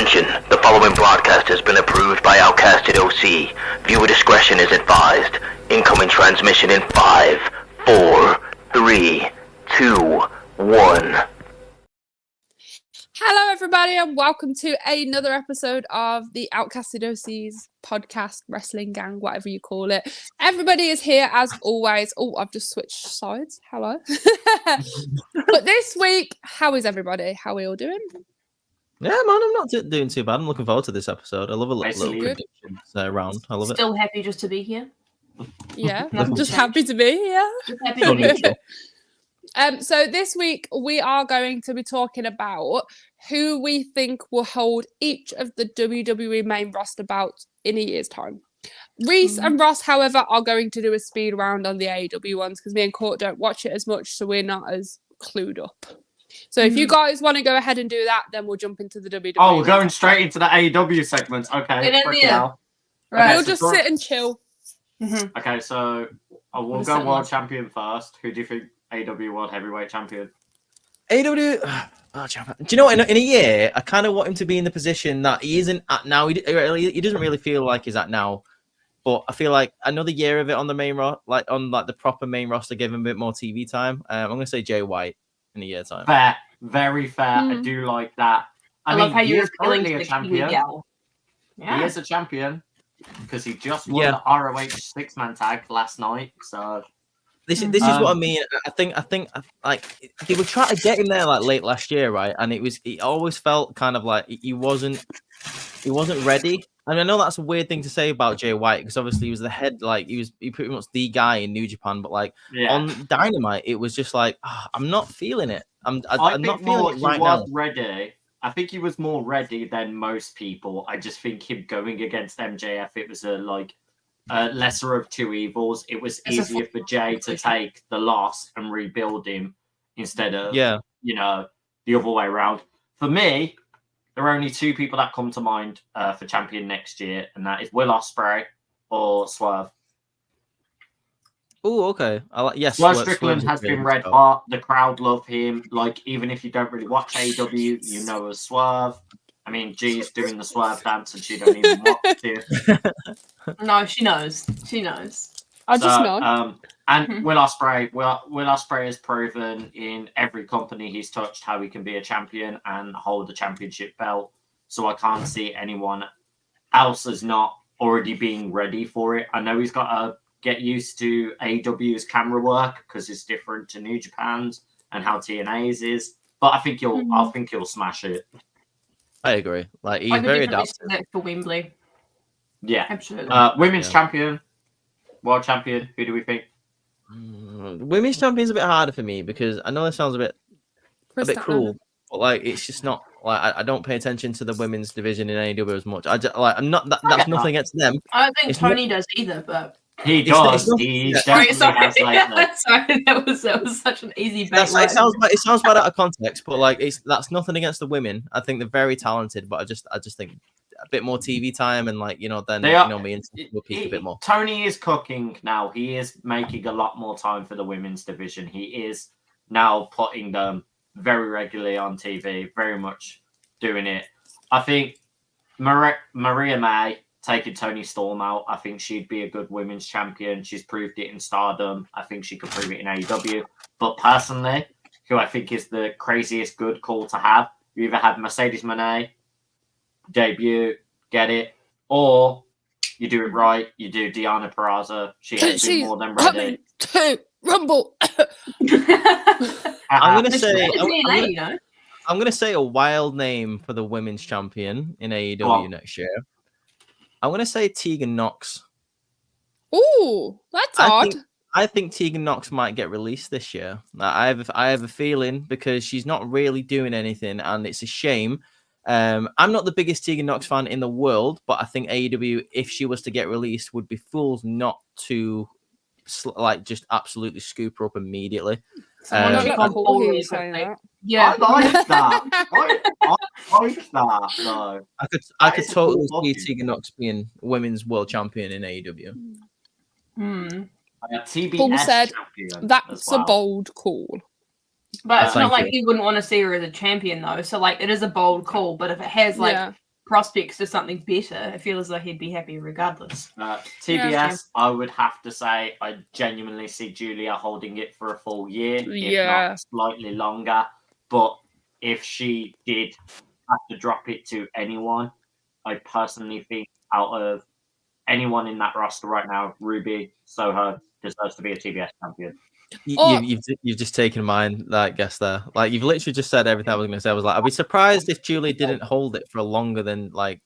Attention, the following broadcast has been approved by Outcasted OC. Viewer discretion is advised. Incoming transmission in 5, 4, 3, 2, 1. Hello, everybody, and welcome to another episode of the Outcasted OC's podcast, Wrestling Gang, whatever you call it. Everybody is here as always. Oh, I've just switched sides. Hello. But this week, how is everybody? How are we all doing? Yeah, man, I'm not doing too bad. I'm looking forward to this episode. I love a little predictions round. I love it. Still happy just to be here. Yeah, I'm just happy to be here. Just happy to be here. So this week we are going to be talking about who we think will hold each of the WWE main roster bouts in a year's time. Reese and Ross, however, are going to do a speed round on the AEW ones because me and Court don't watch it as much, so we're not as clued up. So if you guys want to go ahead and do that, then we'll jump into the WWE. Oh, we're going straight into the AEW segment. Okay. Right. We'll just sit and chill. Okay, so we'll go world champion first. Who do you think AEW World Heavyweight Champion? AEW. Do you know what? In a year, I kind of want him to be in the position that he isn't at now. He doesn't really feel like he's at now. But I feel like another year of it on the main the proper main roster, give him a bit more TV time. I'm going to say Jay White in a year time. Fair, very fair. I do like that. I mean, love how you're currently a champion. He is a champion because he just won the ROH 6-man tag last night. So this is what I mean. I think like they were trying to get him there like late last year, right? And it always felt kind of like he wasn't ready. And I know that's a weird thing to say about Jay White because obviously he was the head, like he pretty much the guy in New Japan. But like on Dynamite, it was just like I'm not feeling it. I'm not feeling it right now. Ready. I think he was more ready than most people. I just think him going against MJF, it was a lesser of two evils. It was easier for Jay to take the loss and rebuild him instead of the other way around. For me, there are only two people that come to mind for champion next year, and that is Will Ospreay or Swerve. Oh, okay. Swerve Strickland has been red hot. The crowd love him. Like, even if you don't really watch AEW, you know as Swerve. I mean, G's doing the Swerve dance and she don't even watch it. No, she knows. She knows. I just know. And Will Ospreay has proven in every company he's touched how he can be a champion and hold the championship belt. So I can't see anyone else as not already being ready for it. I know he's got to get used to AEW's camera work because it's different to New Japan's and how TNA's is. But I think he'll smash it. I agree. Like he's very adaptive. For Wembley. Yeah, absolutely. Women's champion, world champion. Who do we think? Women's champion is a bit harder for me because I know it sounds a bit cruel, but like it's just not like I don't pay attention to the women's division in AEW as much. I'm not. That's nothing against them. I don't think Tony does either, but he does. He definitely has sorry, that was such an easy bet. It sounds bad out of context, but like that's nothing against the women. I think they're very talented, but I just think a bit more TV time and then me will peak a bit more. Tony is cooking now. He is making a lot more time for the women's division. He is now putting them very regularly on TV, very much doing it. I think Maria May taking Tony Storm out, I think she'd be a good women's champion. She's proved it in Stardom. I think she could prove it in AEW. But personally, who I think is the craziest good call to have, you either have Mercedes Moné debut, get it, or you do it right, you do Deonna Purrazzo. She has been more than ready. To Rumble. I'm gonna say a wild name for the women's champion in AEW next year. I'm gonna say Tegan Nox. Ooh, that's odd. I think Tegan Nox might get released this year. I have a feeling because she's not really doing anything, and it's a shame. I'm not the biggest Tegan Nox fan in the world, but I think AEW, if she was to get released, would be fools not to just absolutely scoop her up immediately. Yeah, I like that. I like that. No, I could totally see Tegan Nox being women's world champion in AEW. Paul said that's a bold call. But it's not like you wouldn't want to see her as a champion though. So like it is a bold call. But if it has prospects to something better, I feel as though he'd be happy regardless. TBS, Yeah, true. I would have to say I genuinely see Julia holding it for a full year, if Yeah. not slightly longer. But if she did have to drop it to anyone, I personally think out of anyone in that roster right now, Ruby Soho deserves to be a TBS champion. You've just taken mine, that guess there. Like, you've literally just said everything I was going to say. I was like, I'd be surprised if Julie didn't hold it for longer than like.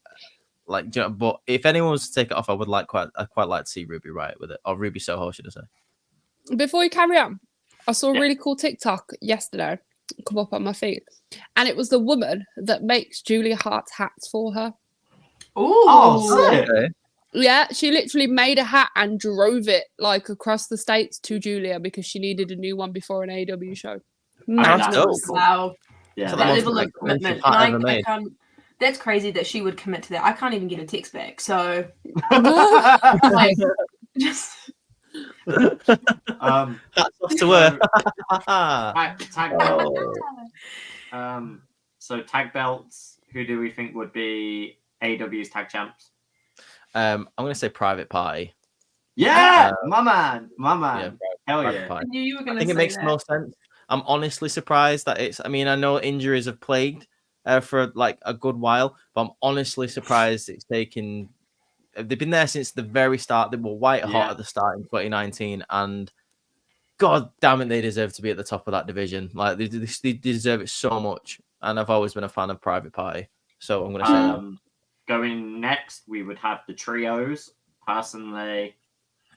But if anyone was to take it off, I'd quite like to see Ruby Riot with it, or Ruby Soho, should I say? Before you carry on, I saw a really cool TikTok yesterday come up on my feed, and it was the woman that makes Julia Hart's hats for her. Ooh. Oh, sick. Okay. Yeah, she literally made a hat and drove it like across the states to Julia because she needed a new one before an AEW show. That's Madness. dope. Wow. Yeah, So That the level most of commitment. expensive hat ever And I made. can't, that's crazy that she would commit to that. I can't even get a text back. So, like, just. Hats off to her. Tag Oh. so tag belts, who do we think would be AEW's tag champs? I'm going to say Private Party. Yeah, my man. Yeah, Hell Private yeah. Party. I knew you were going I to say think it makes that. the most sense. I'm honestly surprised that it's. I mean, I know injuries have plagued for like a good while, but I'm honestly surprised it's taken. They've been there since the very start. They were white hot at the start in 2019, and God damn it, they deserve to be at the top of that division. Like they deserve it so much. And I've always been a fan of Private Party, so I'm going to say that. Going next, we would have the trios. Personally,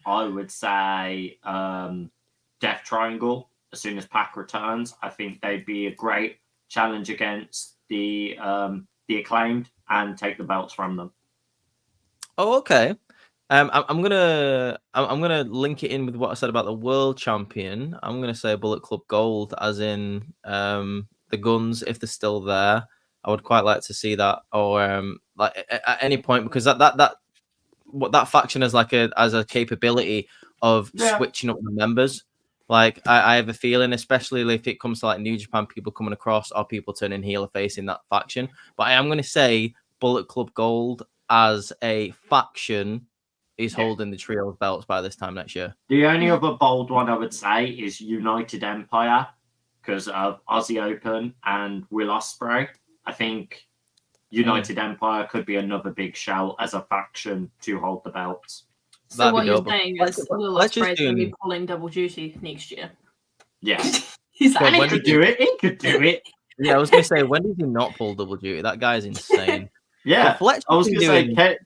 I would say Death Triangle. As soon as Pac returns, I think they'd be a great challenge against the Acclaimed and take the belts from them. Oh, okay. I'm gonna link it in with what I said about the world champion. I'm gonna say Bullet Club Gold, as in the Guns, if they're still there. I would quite like to see that, or like at any point, because that faction has a capability of switching up the members. Like I have a feeling, especially if it comes to like New Japan people coming across or people turning heel or face in that faction. But I am going to say Bullet Club Gold as a faction is holding the trios belts by this time next year. The only other bold one I would say is United Empire, because of Aussie Open and Will Ospreay. I think United Empire could be another big shout as a faction to hold the belts. So what you're dope. saying is Will let's just Ospreay's going to do- be pulling double duty next year. Yeah. He's Yeah, like, And he when could did do it. He could do it. Yeah, I was going to say, when did he not pull double duty? That guy's insane. Yeah. But Fletcher's I was been going to say, doing-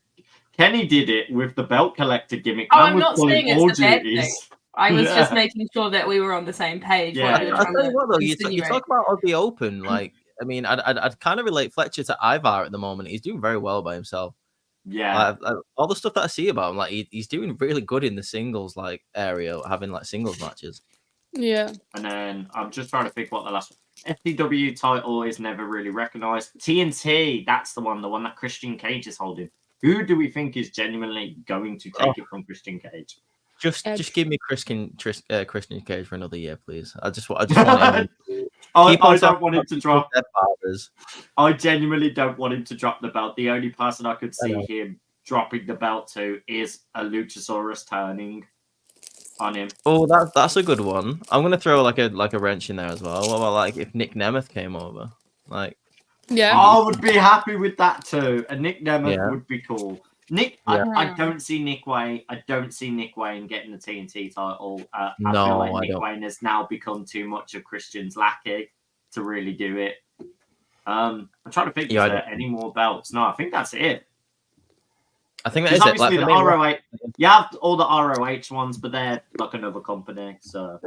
Kenny did it with the belt collector gimmick. Oh, Man I'm was not pulling saying all it's a bad duties. thing. I was just Yeah. making sure that we were on the same page. Yeah, while we were yeah. I'll trying tell you to what, though, you insinuate. talk about Aussie Open. Like, I mean, I'd kind of relate Fletcher to Ivar at the moment. He's doing very well by himself. Yeah. All the stuff that I see about him, like he's doing really good in the singles like area, having like singles matches. Yeah. And then I'm just trying to think what the last FTW title is never really recognized. TNT, that's the one that Christian Cage is holding. Who do we think is genuinely going to take it from Christian Cage? Just give me Christian Cage for another year, please. I just want him. I Keep on don't talking want him about to people's drop. dead fathers. I genuinely don't want him to drop the belt. The only person I could see him dropping the belt to is a Luchasaurus turning on him. Oh, that's a good one. I'm gonna throw like a wrench in there as well. What about like if Nick Nemeth came over? Like, Yeah. I would be happy with that too. A Nick Nemeth Yeah. would be cool. Nick, Yeah. I don't see Nick Wayne. I don't see Nick Wayne getting the TNT title. I No, feel like I Nick don't. Wayne has now become too much of Christian's lackey to really do it. I'm trying to think, Yeah, is I there any more belts? No, I think that's it. I think that Because is it. Like, obviously for the me, ROH, you have all the ROH ones, but they're like another company. So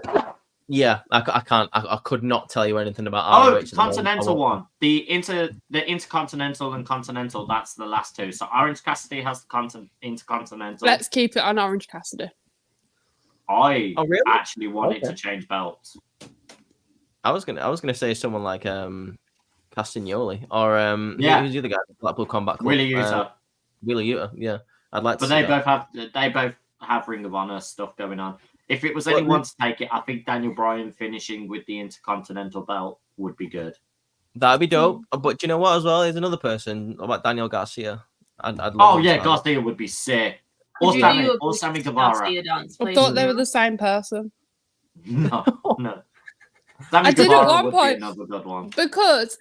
yeah, I could not tell you anything about oh, ROH at the moment. Continental one, the Intercontinental and Continental. That's the last two. So Orange Cassidy has the Intercontinental. Let's keep it on Orange Cassidy. I Oh, really? actually wanted Okay. to change belts. I was gonna say someone like Castagnoli or Yeah. who's the other guy? Blackpool Combat Club. Willie Utah. Willie Utah. Yeah, I'd like to. But see they that. both have Ring of Honor stuff going on. If it was Well, anyone to take it, I think Daniel Bryan finishing with the Intercontinental belt would be good. That'd be dope. But do you know what? As well, there's another person about Daniel Garcia. I'd love Oh him yeah, to- Garcia would be sick. Could you do your Or Sammy Bush's Guevara. Garcia dance, I please? thought they were the same person. No, no. Sammy I did at Guevara one would point. be another good one. Because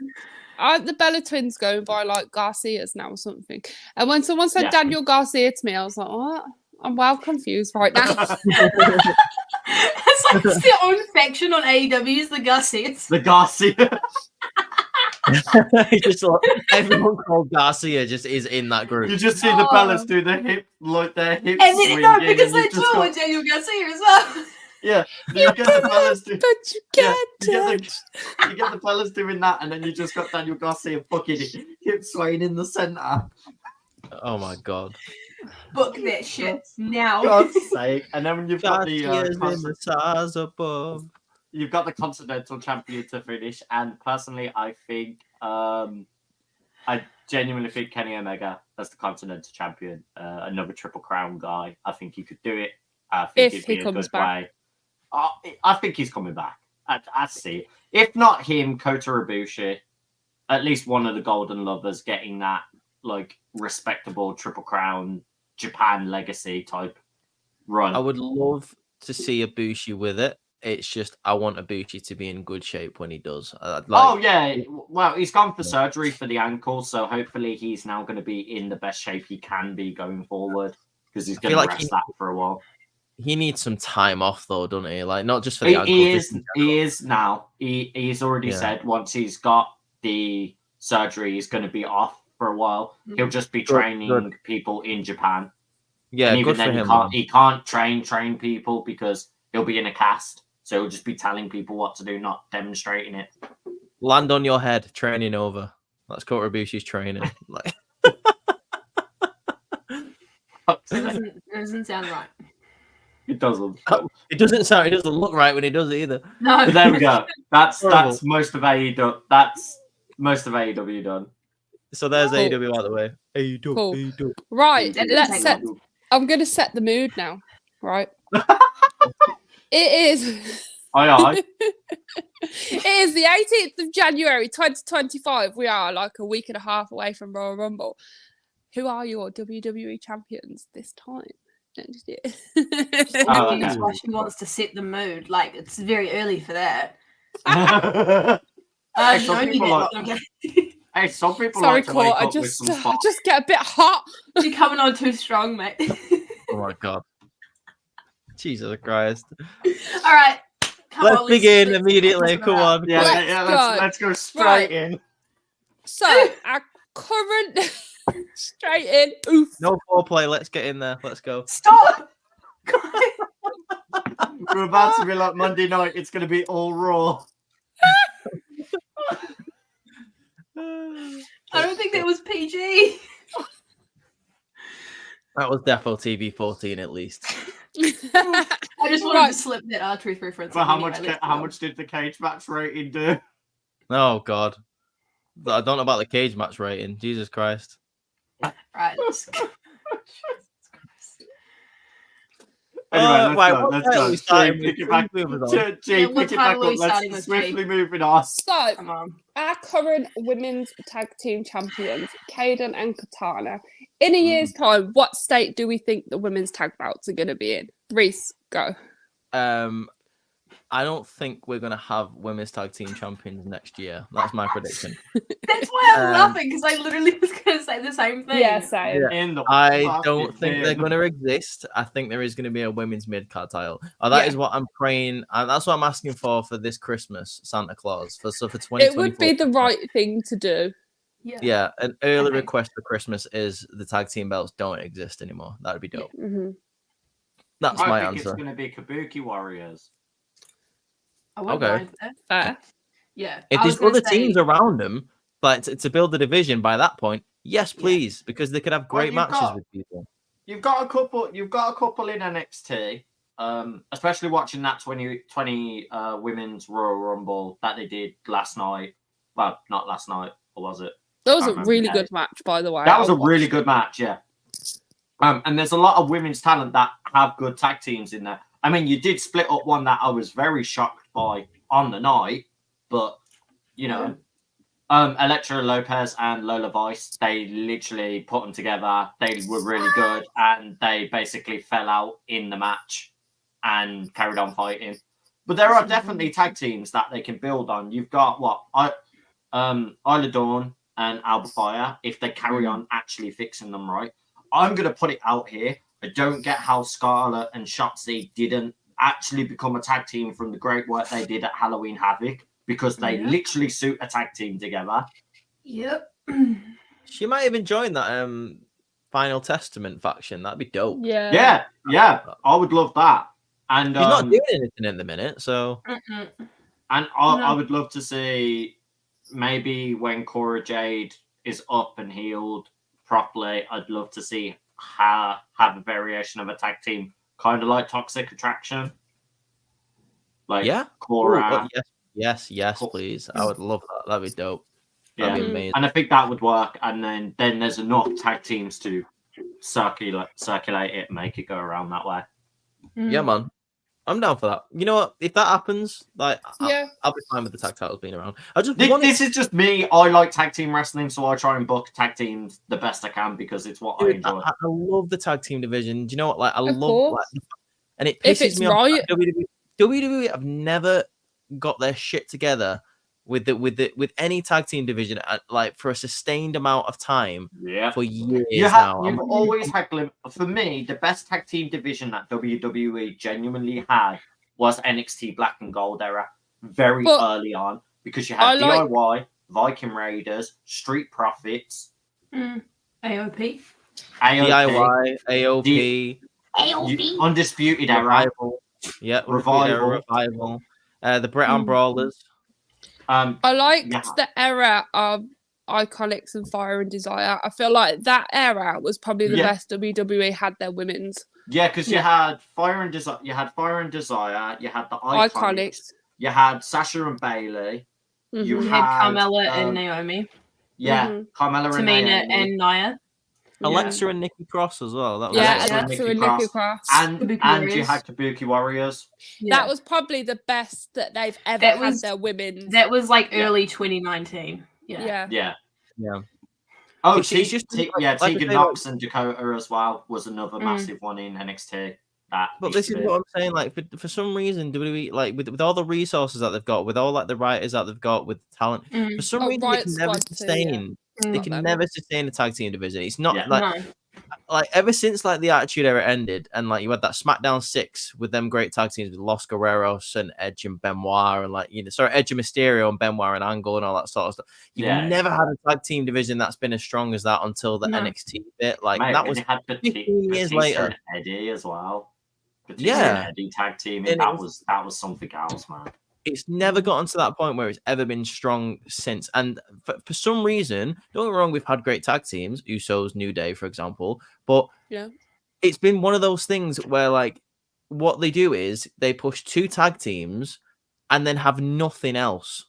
aren't the Bella twins going by like Garcias now or something? And when someone said Yeah. Daniel Garcia to me, I was like, what? I'm well confused right now. It's like it's their own faction on AEW, is the Garcias. The Garcia. Just like, everyone called Garcia just is in that group. You just see the Bellas do their hip, like their hips. And then, no, swinging, because and they you've do just it got- with Daniel Garcia as well. Yeah, you get the Bellas do. But you Yeah, can't you get the fellas doing that, and then you just got Daniel Garcia fucking hip swaying in the center. Oh my god. Book that shit now. God's sake! And then when you've got the Garcia's in the stars above. you've got the Continental Champion to finish, and personally, I think I genuinely think Kenny Omega as the Continental Champion, another Triple Crown guy. I think he could do it. I think If it'd be he a comes good back. way. I think he's coming back. I see. If not him, Kota Ibushi, at least one of the Golden Lovers getting that like respectable Triple Crown Japan legacy type run. I would love to see Ibushi with it. It's just I want Ibushi to be in good shape when he does. Oh yeah, well he's gone for surgery for the ankle, so hopefully he's now going to be in the best shape he can be going forward because he's going to like rest that for a while. He needs some time off though, doesn't he? Like not just for the ankle. He is now. He's already said once he's got the surgery, he's going to be off for a while. He'll just be training people in Japan. Yeah, and even good for then him. he can't train people because he'll be in a cast. So he'll just be telling people what to do, not demonstrating it. Land on your head, training over. That's Kota Ibushi's training. Like Doesn't sound right. It doesn't. it doesn't look right when he does it either. No. But there we go. That's Horrible. most of AEW. That's most of AEW done. So there's Cool. AEW out of the way. AEW, Cool. AEW. Right, That let's doesn't set. take I'm gonna set the mood now. Right. It is. Aye. It is the 18th of January 2025. We are like a week and a half away from Royal Rumble. Who are your WWE champions this time next year? Oh, That's okay. why she wants to set the mood. Like it's very early for that. Hey, You some only people get- like- Hey, some people Sorry, like to wake Court. I up with some just spots. get a bit hot. You're coming on too strong, mate. Oh my god. Jesus Christ. All right. Come Let's on, begin let's immediately. talk Come about- on. Yeah, Let's go. let's go straight Right. in. So our current straight in. Oof. No foreplay. Let's get in there. Let's go. Stop. We're about to be like Monday night. It's going to be all raw. I don't think that was PG. That was Defo TV 14 at least. I just wanted Right. to slip that R-Truth reference. So in how anyway, much? let's How go. much did the cage match rating do? Oh god. I don't know about the cage match rating. Jesus Christ. Right. Let's go. Anyway, right, let's what go. Let's title go. we starting Jay, with? pick it back. Please move us on. Jay, Yeah, what pick it back title are we up. Let's starting with, swiftly Jay? moving on. So Come on. our current women's tag team champions, Kaden and Katana. In a year's time, what state do we think the women's tag bouts are going to be in? Reese, go. I don't think we're gonna have women's tag team champions next year. That's my prediction. That's why I'm Um, laughing because I literally was going to say the same thing. Yeah, same. Yeah. In the I fucking don't think they're bin. going to exist. I think there is going to be a women's mid-card title. That is Yeah. what I'm praying, and that's what I'm asking for this Christmas, Santa Claus. For 2024. It would be the right thing to do. Yeah, an early Okay. request for Christmas is the tag team belts don't exist anymore. That would be dope. Mhm. That's I my think answer. it's going to be Kabuki Warriors. I wouldn't Okay. mind that. Fair. Yeah. If I was there's gonna other say- teams around them, but to build the division by that point, yes, please, because they could have great you've matches got- with people. You've got a couple. You've got a couple in NXT. Especially watching that 2020 women's Royal Rumble that they did last night. Well, not last night, or was it? That was Can't a remember really the good match, by the way. That was I a really watched good it. match, yeah. And there's a lot of women's talent that have good tag teams in there. I mean, you did split up one that I was very shocked by on the night, but you know, Electra Lopez and Lola Vice, they literally put them together. They were really good, and they basically fell out in the match and carried on fighting. But there are definitely tag teams that they can build on. You've got Isla Dawn and Alba Fire, if they carry on actually fixing them right. I'm going to put it out here. I don't get how Scarlett and Shotzi didn't actually become a tag team from the great work they did at Halloween Havoc, because they literally suit a tag team together. Yep. She might even join that Final Testament faction. That'd be dope. Yeah. Yeah. I would love that. And She's not doing anything in the minute, so. And I would love to see maybe when Cora Jade is up and healed properly, I'd love to see her have a variation of a tag team, kind of like Toxic Attraction. Like Cora. Yes, please. I would love that. That'd be dope. That'd be amazing. And I think that would work. And then there's enough tag teams to circulate it and make it go around that way. Yeah, man. I'm down for that. You know what? If that happens, like, Yeah. I'll be fine with the tag titles being around. This is just me. I like tag team wrestling, so I try and book tag teams the best I can because it's what I enjoy. I love the tag team division. Do you know what? Like, I Of love, course. and it If pisses it's me right. off. WWE have never got their shit together with any tag team division like for a sustained amount of time for years now. You've always had for me, the best tag team division that WWE genuinely had was NXT Black and Gold era, very early on, because you had DIY, Viking Raiders, Street Profits, AOP, DIY, AOP, Undisputed Era, Revival, the Bret Brawlers. I liked the era of Iconics and Fire and Desire. I feel like that era was probably the best WWE had their women's. Yeah, because you had Fire and Desire, you had the Iconics, you had Sasha and Bailey, you had Carmella and Naomi. Yeah, Carmella and Naomi. Tamina and Nia. Alexa and Nikki Cross as well. That was Alexa and Nikki Cross. And you had Kabuki Warriors. Yeah. That was probably the best that they've ever had their women. That was like early 2019. Yeah. Oh, Tegan Knox and Dakota as well was another massive one in NXT. But this is what I'm saying. Like for some reason, WWE, like with all the resources that they've got, with all like the writers that they've got, with talent, for some reason they can never sustain. They can never sustain a tag team division. It's not like ever since like the Attitude Era ended, and like you had that SmackDown 6 with them great tag teams with Los Guerreros and Edge and Benoit, and like Edge and Mysterio and Benoit and Angle and all that sort of stuff. You've never had a tag team division that's been as strong as that until the NXT bit. Like that was 15 years later. Eddie as well. Eddie tag team, and that was something else, man. It's never gotten to that point where it's ever been strong since. And for some reason, don't get me wrong, we've had great tag teams, Usos, New Day, for example. But it's been one of those things where, like, what they do is they push 2 tag teams and then have nothing else.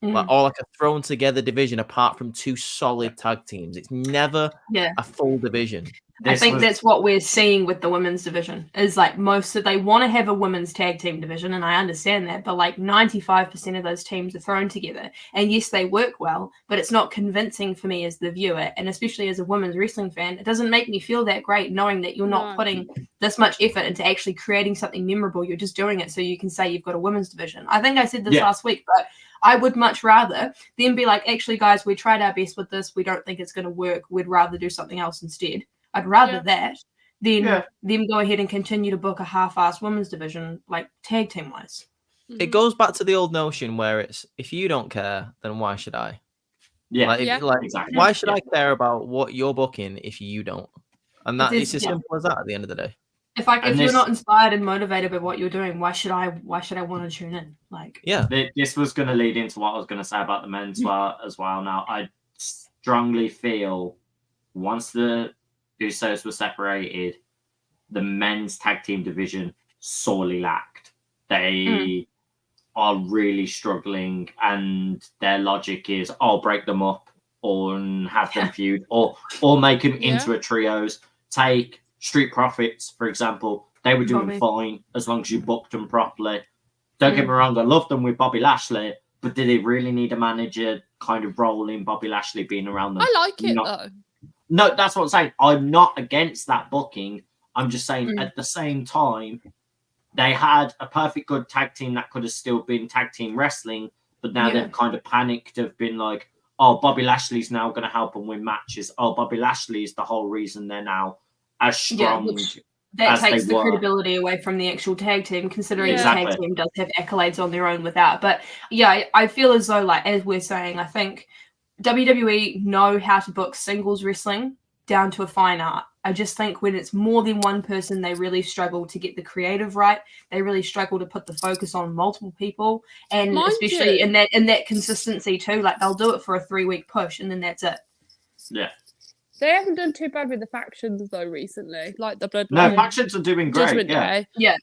Or like a thrown together division apart from 2 solid tag teams. It's never a full division. I think that's what we're seeing with the women's division is like they want to have a women's tag team division, and I understand that, but like 95% of those teams are thrown together, and yes, they work well, but it's not convincing for me as the viewer, and especially as a women's wrestling fan, it doesn't make me feel that great knowing that you're not putting this much effort into actually creating something memorable. You're just doing it so you can say you've got a women's division. I think I said this last week, but I would much rather them be like, actually, guys, we tried our best with this. We don't think it's going to work. We'd rather do something else instead. I'd rather that than them go ahead and continue to book a half-assed women's division, like tag team-wise. It goes back to the old notion where it's, if you don't care, then why should I? Exactly. Why should I care about what you're booking if you don't? And that it's as simple as that at the end of the day. If you're not inspired and motivated by what you're doing, why should I want to tune in? Like, this was going to lead into what I was going to say about the men's as well. Now, I strongly feel once the Usos were separated, the men's tag team division sorely lacked. They are really struggling, and their logic is, I'll break them up or have them feud, or make them into a trios. Take Street Profits, for example. They were doing fine as long as you booked them properly. Don't get me wrong, I loved them with Bobby Lashley, but did they really need a manager kind of role in Bobby Lashley being around them. I like it Not- though. No, that's what I'm saying. I'm not against that booking. I'm just saying at the same time, they had a perfect good tag team that could have still been tag team wrestling, but now they've kind of panicked, have been like, oh, Bobby Lashley's now going to help them win matches. Oh, Bobby Lashley is the whole reason they're now as strong that as takes they the were. credibility away from the actual tag team, considering the Exactly. tag team does have accolades on their own without. But yeah, I feel as though, like, as we're saying, I think WWE know how to book singles wrestling down to a fine art. I just think when it's more than one person, they really struggle to get the creative right. They really struggle to put the focus on multiple people, and Mind especially you. in that consistency too. Like, they'll do it for a 3-week push, and then that's it. Yeah. They haven't done too bad with the factions though recently, like the Bloodline. No, factions are doing great. Judgment Yeah. Day. Yeah.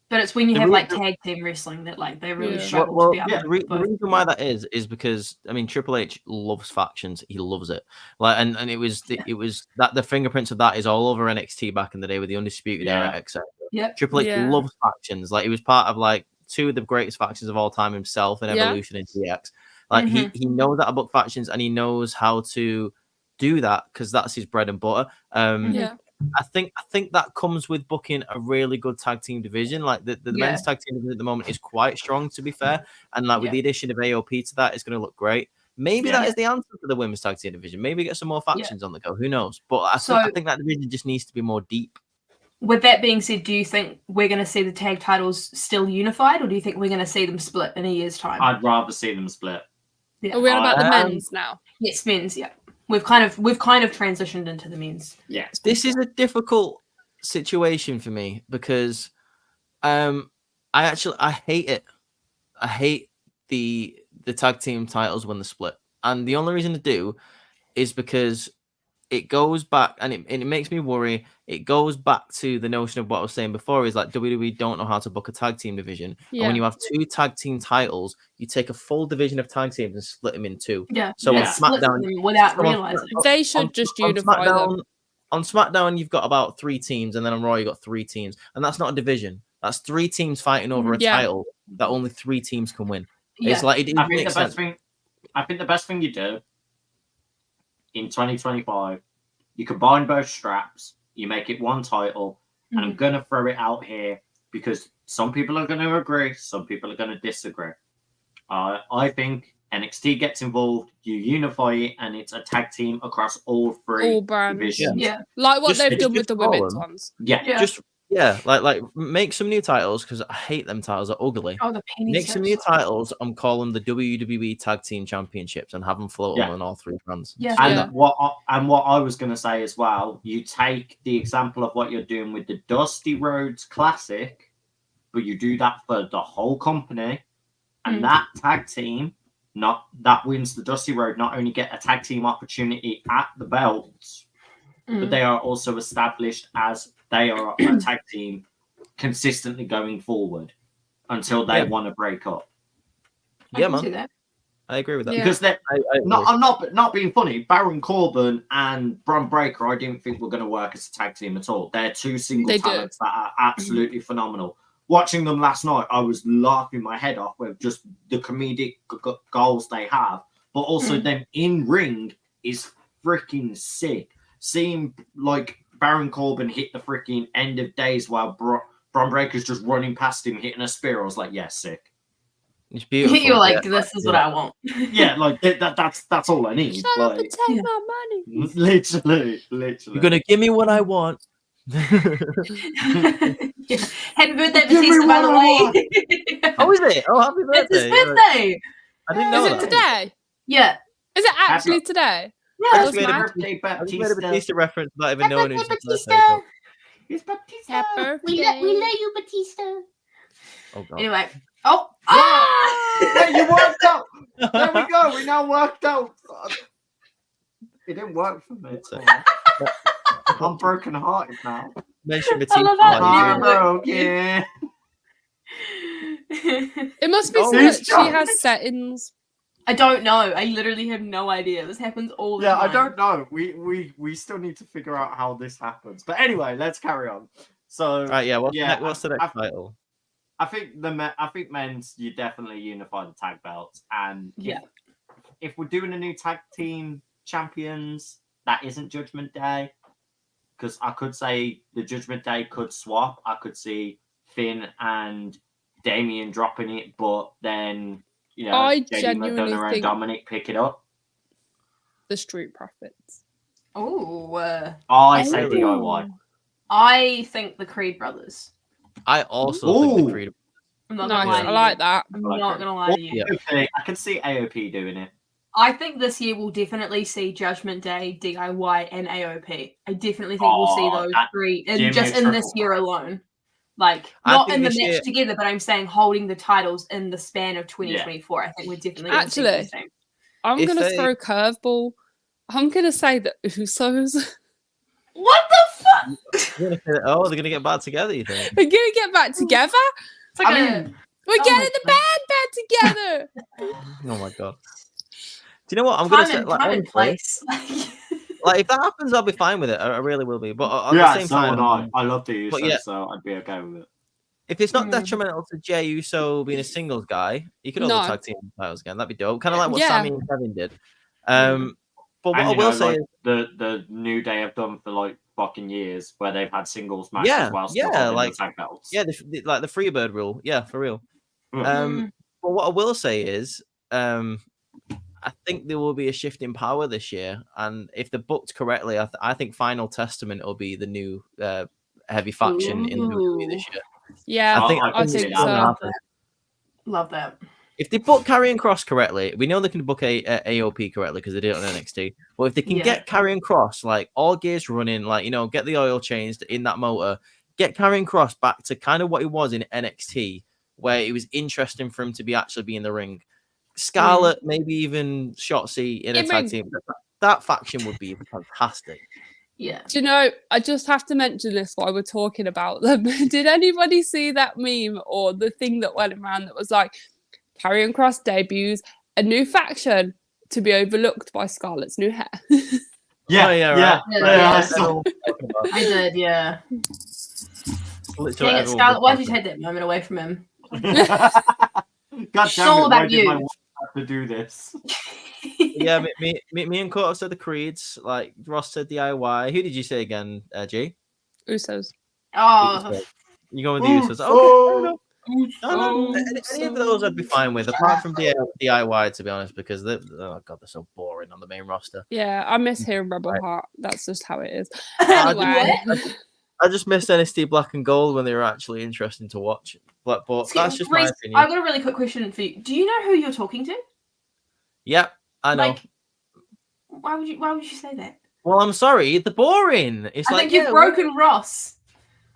But it's when you The have like reason- tag team wrestling that like they really Yeah. struggle Well, to be able yeah, to the both. reason why that is because I mean Triple H loves factions. He loves it. Like, and it was that the fingerprints of that is all over NXT back in the day with the Undisputed Era, etc. Yep. Triple H Yeah. loves factions. Like, he was part of like 2 of the greatest factions of all time himself in Yeah. Evolution and DX. Like, he knows how to book factions and he knows how to do that because that's his bread and butter. Yeah. I think that comes with booking a really good tag team division. Like, the men's tag team division at the moment is quite strong, to be fair. And like with the addition of AOP to that, it's going to look great. Maybe that is the answer for the women's tag team division. Maybe get some more factions on the go. Who knows? But I think that division just needs to be more deep. With that being said, do you think we're going to see the tag titles still unified, or do you think we're going to see them split in a year's time? I'd rather see them split. Yeah. Are we on about the men's now? Yes, men's. Yeah, we've kind of transitioned into the men's. Yeah. This is a difficult situation for me because I hate it. I hate the tag team titles when they're split. And the only reason to do is because it goes back and it makes me worry. It goes back to the notion of what I was saying before is like WWE don't know how to book a tag team division. Yeah. And when you have 2 tag team titles, you take a full division of tag teams and split them in 2. Yeah. So on Split SmackDown, them without so on- realizing. They should just unify them. On SmackDown, you've got about 3 teams, and then on Raw, you've got 3 teams. And that's not a division. That's 3 teams fighting over a Yeah. title that only 3 teams can win. Yeah. It's like, it I think the makes best sense. thing. I think the best thing you do in 2025, you combine both straps. You make it one title, and I'm gonna throw it out here because some people are going to agree, some people are going to disagree. I think NXT gets involved, you unify it, and it's a tag team across all 3 All brands. divisions. Yeah. Like what Just- they've done with just the call women's them. ones. Yeah. Yeah. like make some new titles because I hate them titles. They're ugly. Oh, the penny Make some chips. new titles and call them the WWE Tag Team Championships and have them float Yeah. on all 3 brands. Yeah. And Yeah. what I was going to say as well, you take the example of what you're doing with the Dusty Rhodes Classic, but you do that for the whole company, and that tag team, that wins the Dusty Road, not only get a tag team opportunity at the belts, but they are also established as they are a tag team consistently going forward until they want to break up. I Yeah, can see man. that. I agree with that. Yeah. Because they're I I'm not being funny. Baron Corbin and Bron Breakker, I didn't think were going to work as a tag team at all. They're 2 single They do. talents that are absolutely phenomenal. Watching them last night, I was laughing my head off with just the comedic goals they have, but also them in ring is freaking sick. Seeing like Baron Corbin hit the freaking end of days while Bron Breakker's just running past him, hitting a spear. I was like, yeah, sick. It's beautiful. You're like, yeah. this is what I want. Yeah, like that's all I need. Shut up and Like, take Yeah. my money. literally. You're gonna give me what I want. Yeah. Happy birthday, Give me Batista, by the what way. Oh, is it? Oh, happy It's birthday! his birthday. I didn't know Is that. it today? Yeah. Is it actually today? Yeah. I That's just made a mad. birthday, I just made a Batista. Batista reference without even knowing it was his birthday. Batista. so- It's Batista. Happy We birthday. love you, Batista. Oh god. Anyway. Oh. Hey, you worked out. There we go. We now worked out. It didn't work for me. I'm broken hearted now. Mention I Batista. love how like, you Broke, yeah. It must be Oh, so he's that she drunk. has settings. I don't know. I literally have no idea. This happens all the Yeah, time. I don't know. We still need to figure out how this happens. But anyway, let's carry on. So Right, yeah. What's Yeah, the next title? I think men's you definitely unify the tag belts, and Yeah. if we're doing a new tag team champions, that isn't Judgment Day. Because I could say the Judgment Day could swap. I could see Finn and Damien dropping it, but then, you know, I JD genuinely McDonough and think Dominic pick it up. the Street Profits. Oh, I say DIY. I think the Creed brothers. I also think Ooh. the Creed. I'm not gonna Nice. lie to I you. like that. I'm like not it. gonna lie to you. Yeah. Okay, I can see AOP doing it. I think this year we'll definitely see Judgment Day, DIY, and AOP. I definitely think we'll see those three give me in just a in this triple year threat. alone. Like I not think in the this match year- together, but I'm saying holding the titles in the span of 2024. I think we're definitely going to see Actually, those teams. I'm If going to they- throw a curveball. I'm going to say the Usos. What the fuck? They're gonna get back together. You think? We're going to get back together. It's like I a- mean, We're Oh getting my the band back together. Oh my god. Do you know what I'm gonna time say? and, Like, time and honestly, place. like if that happens, I'll be fine with it. I really will be. But at yeah, the same so time, would I. I love the but Usos, yeah. so I'd be okay with it. if it's not Mm. detrimental to Jey Uso being a singles guy, you could hold No. the tag team titles again. That'd be dope. Kind of like what Yeah. Sammy and Kevin did. But what And I you will know, say like, is, the New Day have done for like fucking years, where they've had singles matches Yeah, while still yeah, holding like- the tag belts. yeah, like the Freebird rule. Yeah, for real. Mm. But what I will say is, I think there will be a shift in power this year, and if they're booked correctly, I think Final Testament will be the new heavy faction in WWE this year. Yeah, I I think, can see that. so. Love that. Love that. If they book Karrion Cross correctly, we know they can book a AOP correctly because they did it on NXT. But if they can Yeah. get Karrion Cross, like all gears running, like, you know, get the oil changed in that motor, get Karrion Cross back to kind of what he was in NXT, where it was interesting for him to be actually be in the ring. Scarlett, maybe even Shotzi in a In tag ring. team. That faction would be fantastic. Yeah. Do you know, I just have to mention this while we're talking about them. Did anybody see that meme or the thing that went around that was like, Karrion Cross debuts a new faction to be overlooked by Scarlett's new hair? Yeah, Oh, yeah, yeah, right. Yeah, yeah, yeah. I saw- I did, yeah. Literally Dang it, everyone Scarlett, was why'd you talking. take that moment away from him? God It's damn all it, why about did my you. wife have to do this? Yeah, me and Court said the Creeds. Like Ross said DIY. Who did you say again, G? Usos. Oh, You going with the Usos? Okay, fair enough. oh, Any of those I'd be fine with, apart from DIY, to be honest, because they're so boring on the main roster. Yeah, I miss hearing Rebel Heart. That's just how it is. I Anyway, I just missed NXT Black and Gold when they were actually interesting to watch. But See, that's just my Reece, opinion. I've got a really quick question for you. Do you know who you're talking to? Yep, I know. Like, why would you say that? Well, I'm sorry, they're boring. It's I like, think you've yeah, broken Ross.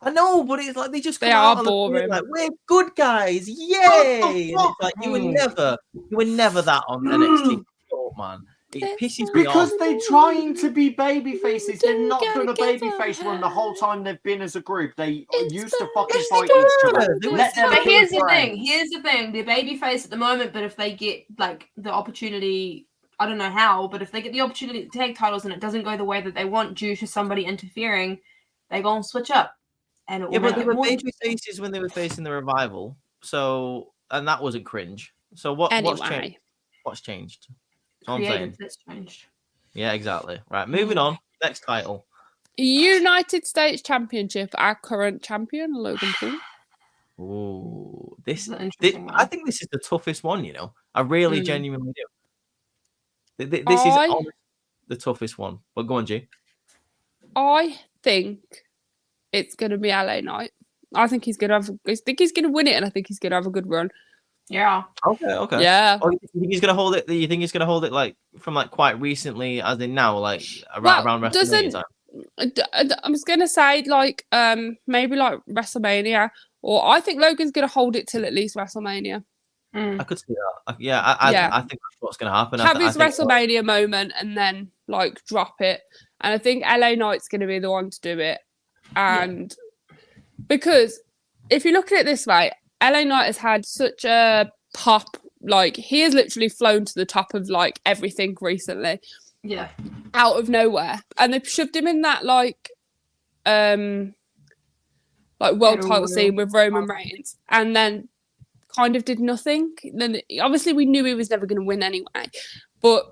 I know, but it's like they just They come are out on the field boring. like, we're good guys, yay! And it's like you were never that on NXT. Oh, man, it pisses me off. Because they're trying to be baby faces. They've not Together. done a baby face run the whole time they've been as a group. They used to fucking Yes, they fight do. each other. They were Let them But be here's the friends. thing. Here's the thing. They're babyface at the moment, but if they get like the opportunity, I don't know how, but if they get the opportunity to take titles and it doesn't go the way that they want due to somebody interfering, they're gonna switch up, and it will Yeah, but make they it were more baby faces when they were facing the revival. So, and that wasn't cringe. So what's changed? anyway. What's changed? That's what I'm creative. saying. That's changed. Yeah, exactly. Right, moving on. Next title. United States Championship, our current champion, Logan Paul. Ooh, This is an this interesting one. I think this is the toughest one. You know, I really Mm. genuinely do. This is I- honestly the toughest one. But go on, G. I think it's going to be LA Knight. I think he's going to win it, and I think he's going to have a good run. Yeah. Okay. Yeah. Oh, you think he's gonna hold it? You think he's gonna hold it like from like quite recently, as in now, like Well, around WrestleMania doesn't- time? I was going to say like maybe like WrestleMania, or I think Logan's going to hold it till at least WrestleMania. Mm. I could see that. I Yeah. think that's what's gonna happen. Have I his think, WrestleMania moment and then like drop it. And I think LA Knight's going to be the one to do it. And because if you look at it this way, LA Knight has had such a pop, like he has literally flown to the top of like everything recently Yeah. out of nowhere. And they've shoved him in that like world Battle title Royal. scene with Roman Reigns. And then kind of did nothing. Then obviously we knew he was never going to win anyway, but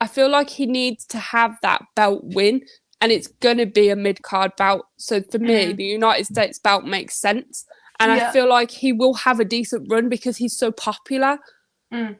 I feel like he needs to have that belt win, and it's going to be a mid-card bout. So for me, the United States belt makes sense, and I feel like he will have a decent run because he's so popular. I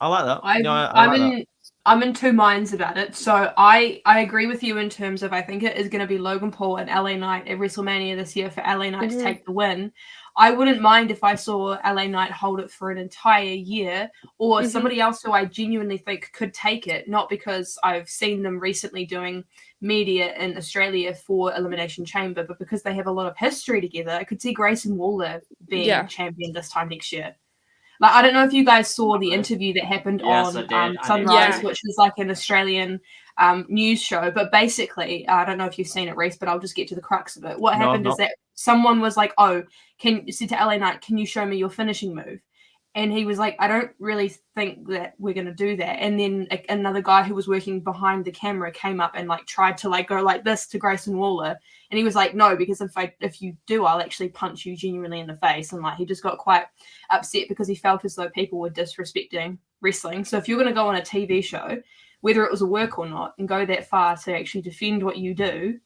like that. I'm in two minds about it. So I agree with you in terms of I think it is going to be Logan Paul and LA Knight at WrestleMania this year for LA Knight to take the win. I wouldn't mind if I saw LA Knight hold it for an entire year, or somebody else who I genuinely think could take it, not because I've seen them recently doing media in Australia for Elimination Chamber, but because they have a lot of history together. I could see Grayson Waller being champion this time next year. Like, I don't know if you guys saw the interview that happened on Sunrise, which is like an Australian news show. But basically, I don't know if you've seen it, Reese, but I'll just get to the crux of it. What happened is that someone was like, said to LA Knight, can you show me your finishing move? And he was like, I don't really think that we're going to do that. And then another guy who was working behind the camera came up and like tried to like go like this to Grayson Waller. And he was like, no, because if you do, I'll actually punch you genuinely in the face. And like, he just got quite upset because he felt as though people were disrespecting wrestling. So if you're going to go on a TV show, whether it was a work or not, and go that far to actually defend what you do,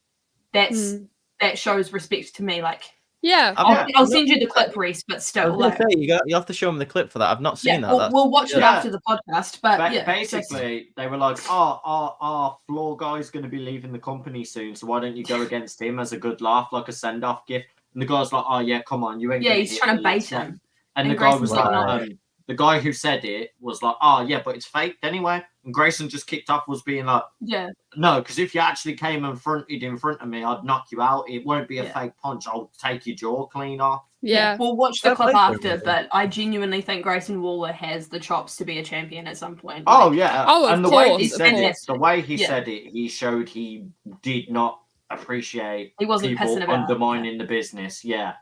that shows respect to me. Like, I'll send you the clip, Reese, but still. I was gonna say, you have to show them the clip for that. I've not seen that. We'll watch it after the podcast. But basically, they were like, our floor guy's going to be leaving the company soon, so why don't you go against him as a good laugh, like a send-off gift? And the guy's like, oh, yeah, come on, you ain't he's trying to bait him. And the guy was like, the guy who said it was like, oh, yeah, but it's faked anyway. And Grayson just kicked off, was being like, no, because if you actually came and fronted in front of me, I'd knock you out. It won't be a fake punch. I'll take your jaw clean off. We'll watch the clip after, but I genuinely think Grayson Waller has the chops to be a champion at some point. Oh, yeah. And the way he said it, said it, he showed he did not appreciate he wasn't people undermining the business. Yeah.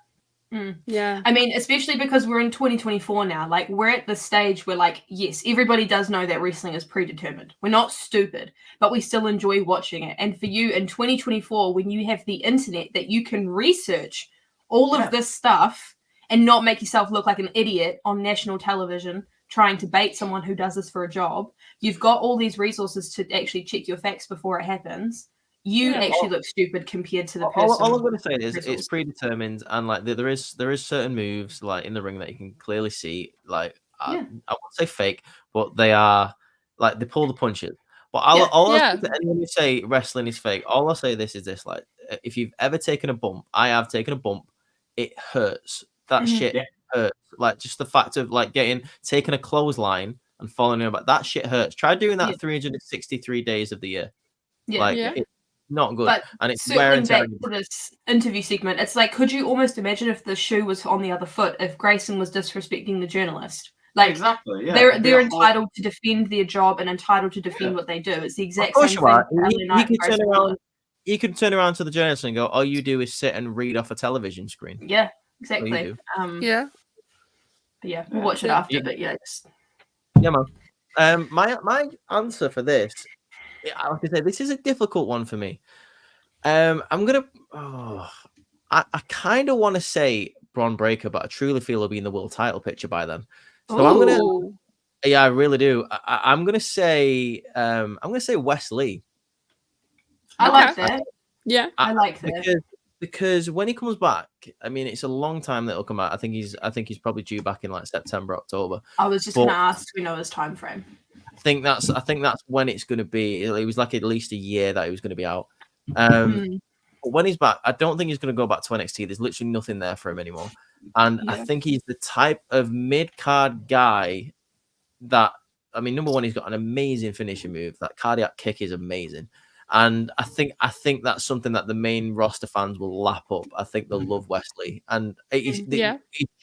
I mean, especially because we're in 2024 now. Like, we're at the stage where, like, yes, everybody does know that wrestling is predetermined. We're not stupid, but we still enjoy watching it. And for you in 2024, when you have the internet that you can research all of this stuff and not make yourself look like an idiot on national television trying to bait someone who does this for a job, you've got all these resources to actually check your facts before it happens. You actually look stupid compared to the person. All I'm going to say is it's predetermined, and like there is certain moves like in the ring that you can clearly see. Like I won't say fake, but they are like they pull the punches. But all I say to anyone who say wrestling is fake, all I'll say is this: like if you've ever taken a bump, I have taken a bump. It hurts. That shit hurts. Like just the fact of like taking a clothesline and following it back. That shit hurts. Try doing that 363 days of the year. It's not good. But and it's circling back to this interview segment, it's like, could you almost imagine if the shoe was on the other foot, if Grayson was disrespecting the journalist? Like, exactly, they're entitled to defend their job and entitled to defend what they do. It's the exact same thing. He could turn around to the journalist and go, all you do is sit and read off a television screen. Yeah, exactly. But we'll watch it after. But man. My answer for this, I have to say, this is a difficult one for me. I kind of want to say Braun Breaker, but I truly feel he'll be in the world title picture by then. So I really do. I'm gonna say Wes Lee. I like that. I like that because when he comes back, I mean, it's a long time that he'll come out. I think he's probably due back in like September, October. I was just gonna ask, do we know his time frame? I think that's when it's going to be. It was like at least a year that he was going to be out. But when he's back, I don't think he's going to go back to NXT. There's literally nothing there for him anymore. And I think he's the type of mid-card guy that, I mean, number one, he's got an amazing finishing move. That cardiac kick is amazing. And I think that's something that the main roster fans will lap up. I think they'll love Wesley. And he's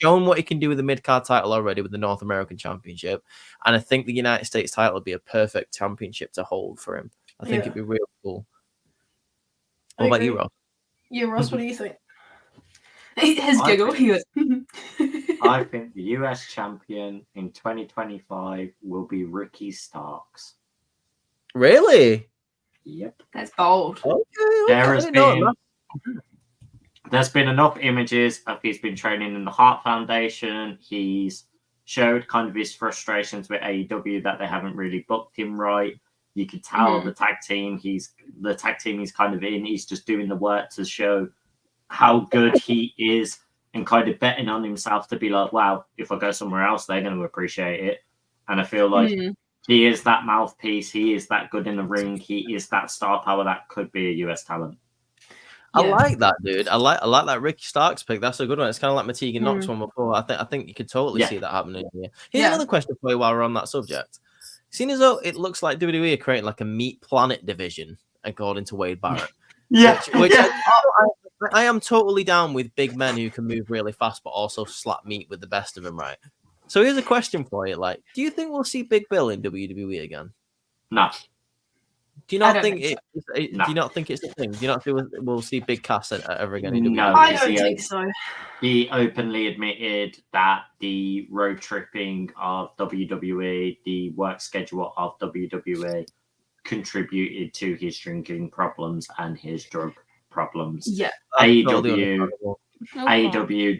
shown what he can do with the mid-card title already with the North American Championship. And I think the United States title would be a perfect championship to hold for him. I think it'd be real cool. What about you, Ross? Yeah, Ross, what do you think? His giggle. I think the US champion in 2025 will be Ricky Starks. Really? Yep. That's bold. Okay. There has been there's been enough images of he's been training in the Heart Foundation. He's showed kind of his frustrations with AEW that they haven't really booked him right. You could tell the tag team he's kind of in. He's just doing the work to show how good he is and kind of betting on himself to be like, wow, if I go somewhere else, they're going to appreciate it. And I feel like he is that mouthpiece. He is that good in the ring. He is that star power that could be a US talent. I like that, dude. I like that Ricky Starks pick. That's a good one. It's kind of like my Tegan Knox one before. I think you could totally see that happening here. Here's another question for you while we're on that subject. Seeing as though it looks like WWE are creating like a Meat Planet division, according to Wade Barrett. Which I am totally down with big men who can move really fast, but also slap meat with the best of them, right? So here's a question for you: like, do you think we'll see Big Bill in WWE again? No. Do you not think it? Do you not think it's a thing? Do you not think we'll see Big Cass ever again in WWE? No, I don't think so. He openly admitted that the road tripping of WWE, the work schedule of WWE, contributed to his drinking problems and his drug problems. Yeah. AEW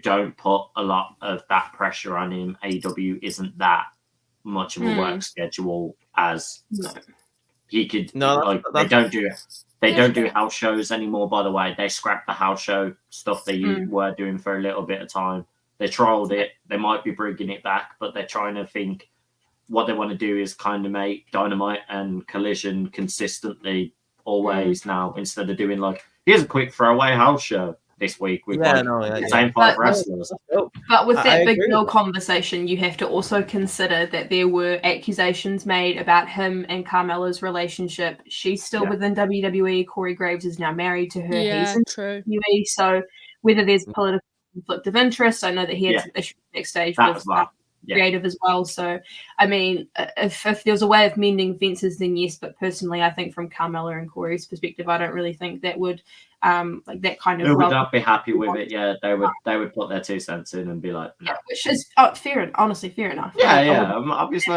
don't put a lot of that pressure on him. AEW isn't that much of a work schedule as he could. They don't do house shows anymore. By the way, they scrapped the house show stuff they were doing for a little bit of time. They trialed it. They might be bringing it back, but they're trying to think. What they want to do is kind of make Dynamite and Collision consistently always now, instead of doing like, here's a quick throwaway house show this week with the same 5 wrestlers. But with that Big Bill conversation, you have to also consider that there were accusations made about him and Carmella's relationship. She's still within WWE. Corey Graves is now married to her. Yeah, he's in true. WWE. So whether there's political conflict of interest, I know that he had some issues backstage with creative as well. So, I mean, if there's a way of mending fences, then yes. But personally, I think from Carmella and Corey's perspective, I don't really think that would like that kind of. They would not be happy with it. Yeah, they would put their 2 cents in and be like, no. Which is fair. Honestly, fair enough. Obviously.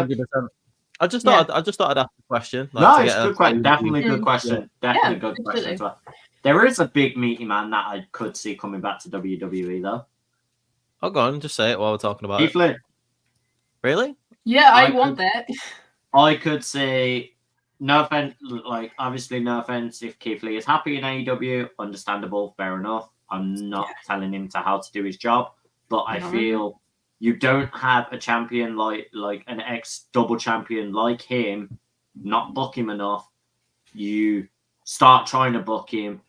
I just thought I'd ask the question. It's a good question. Definitely good question. Definitely good question as well. There is a big meaty man that I could see coming back to WWE though. Oh, go on, just say it while we're talking about Keith Lee. Really? Yeah, I want that. I could say, no offense, obviously no offense if Keith Lee is happy in AEW, understandable, fair enough. I'm not telling him how to do his job, but I feel you don't have a champion like an ex-double champion like him, not book him enough. You start trying to book him,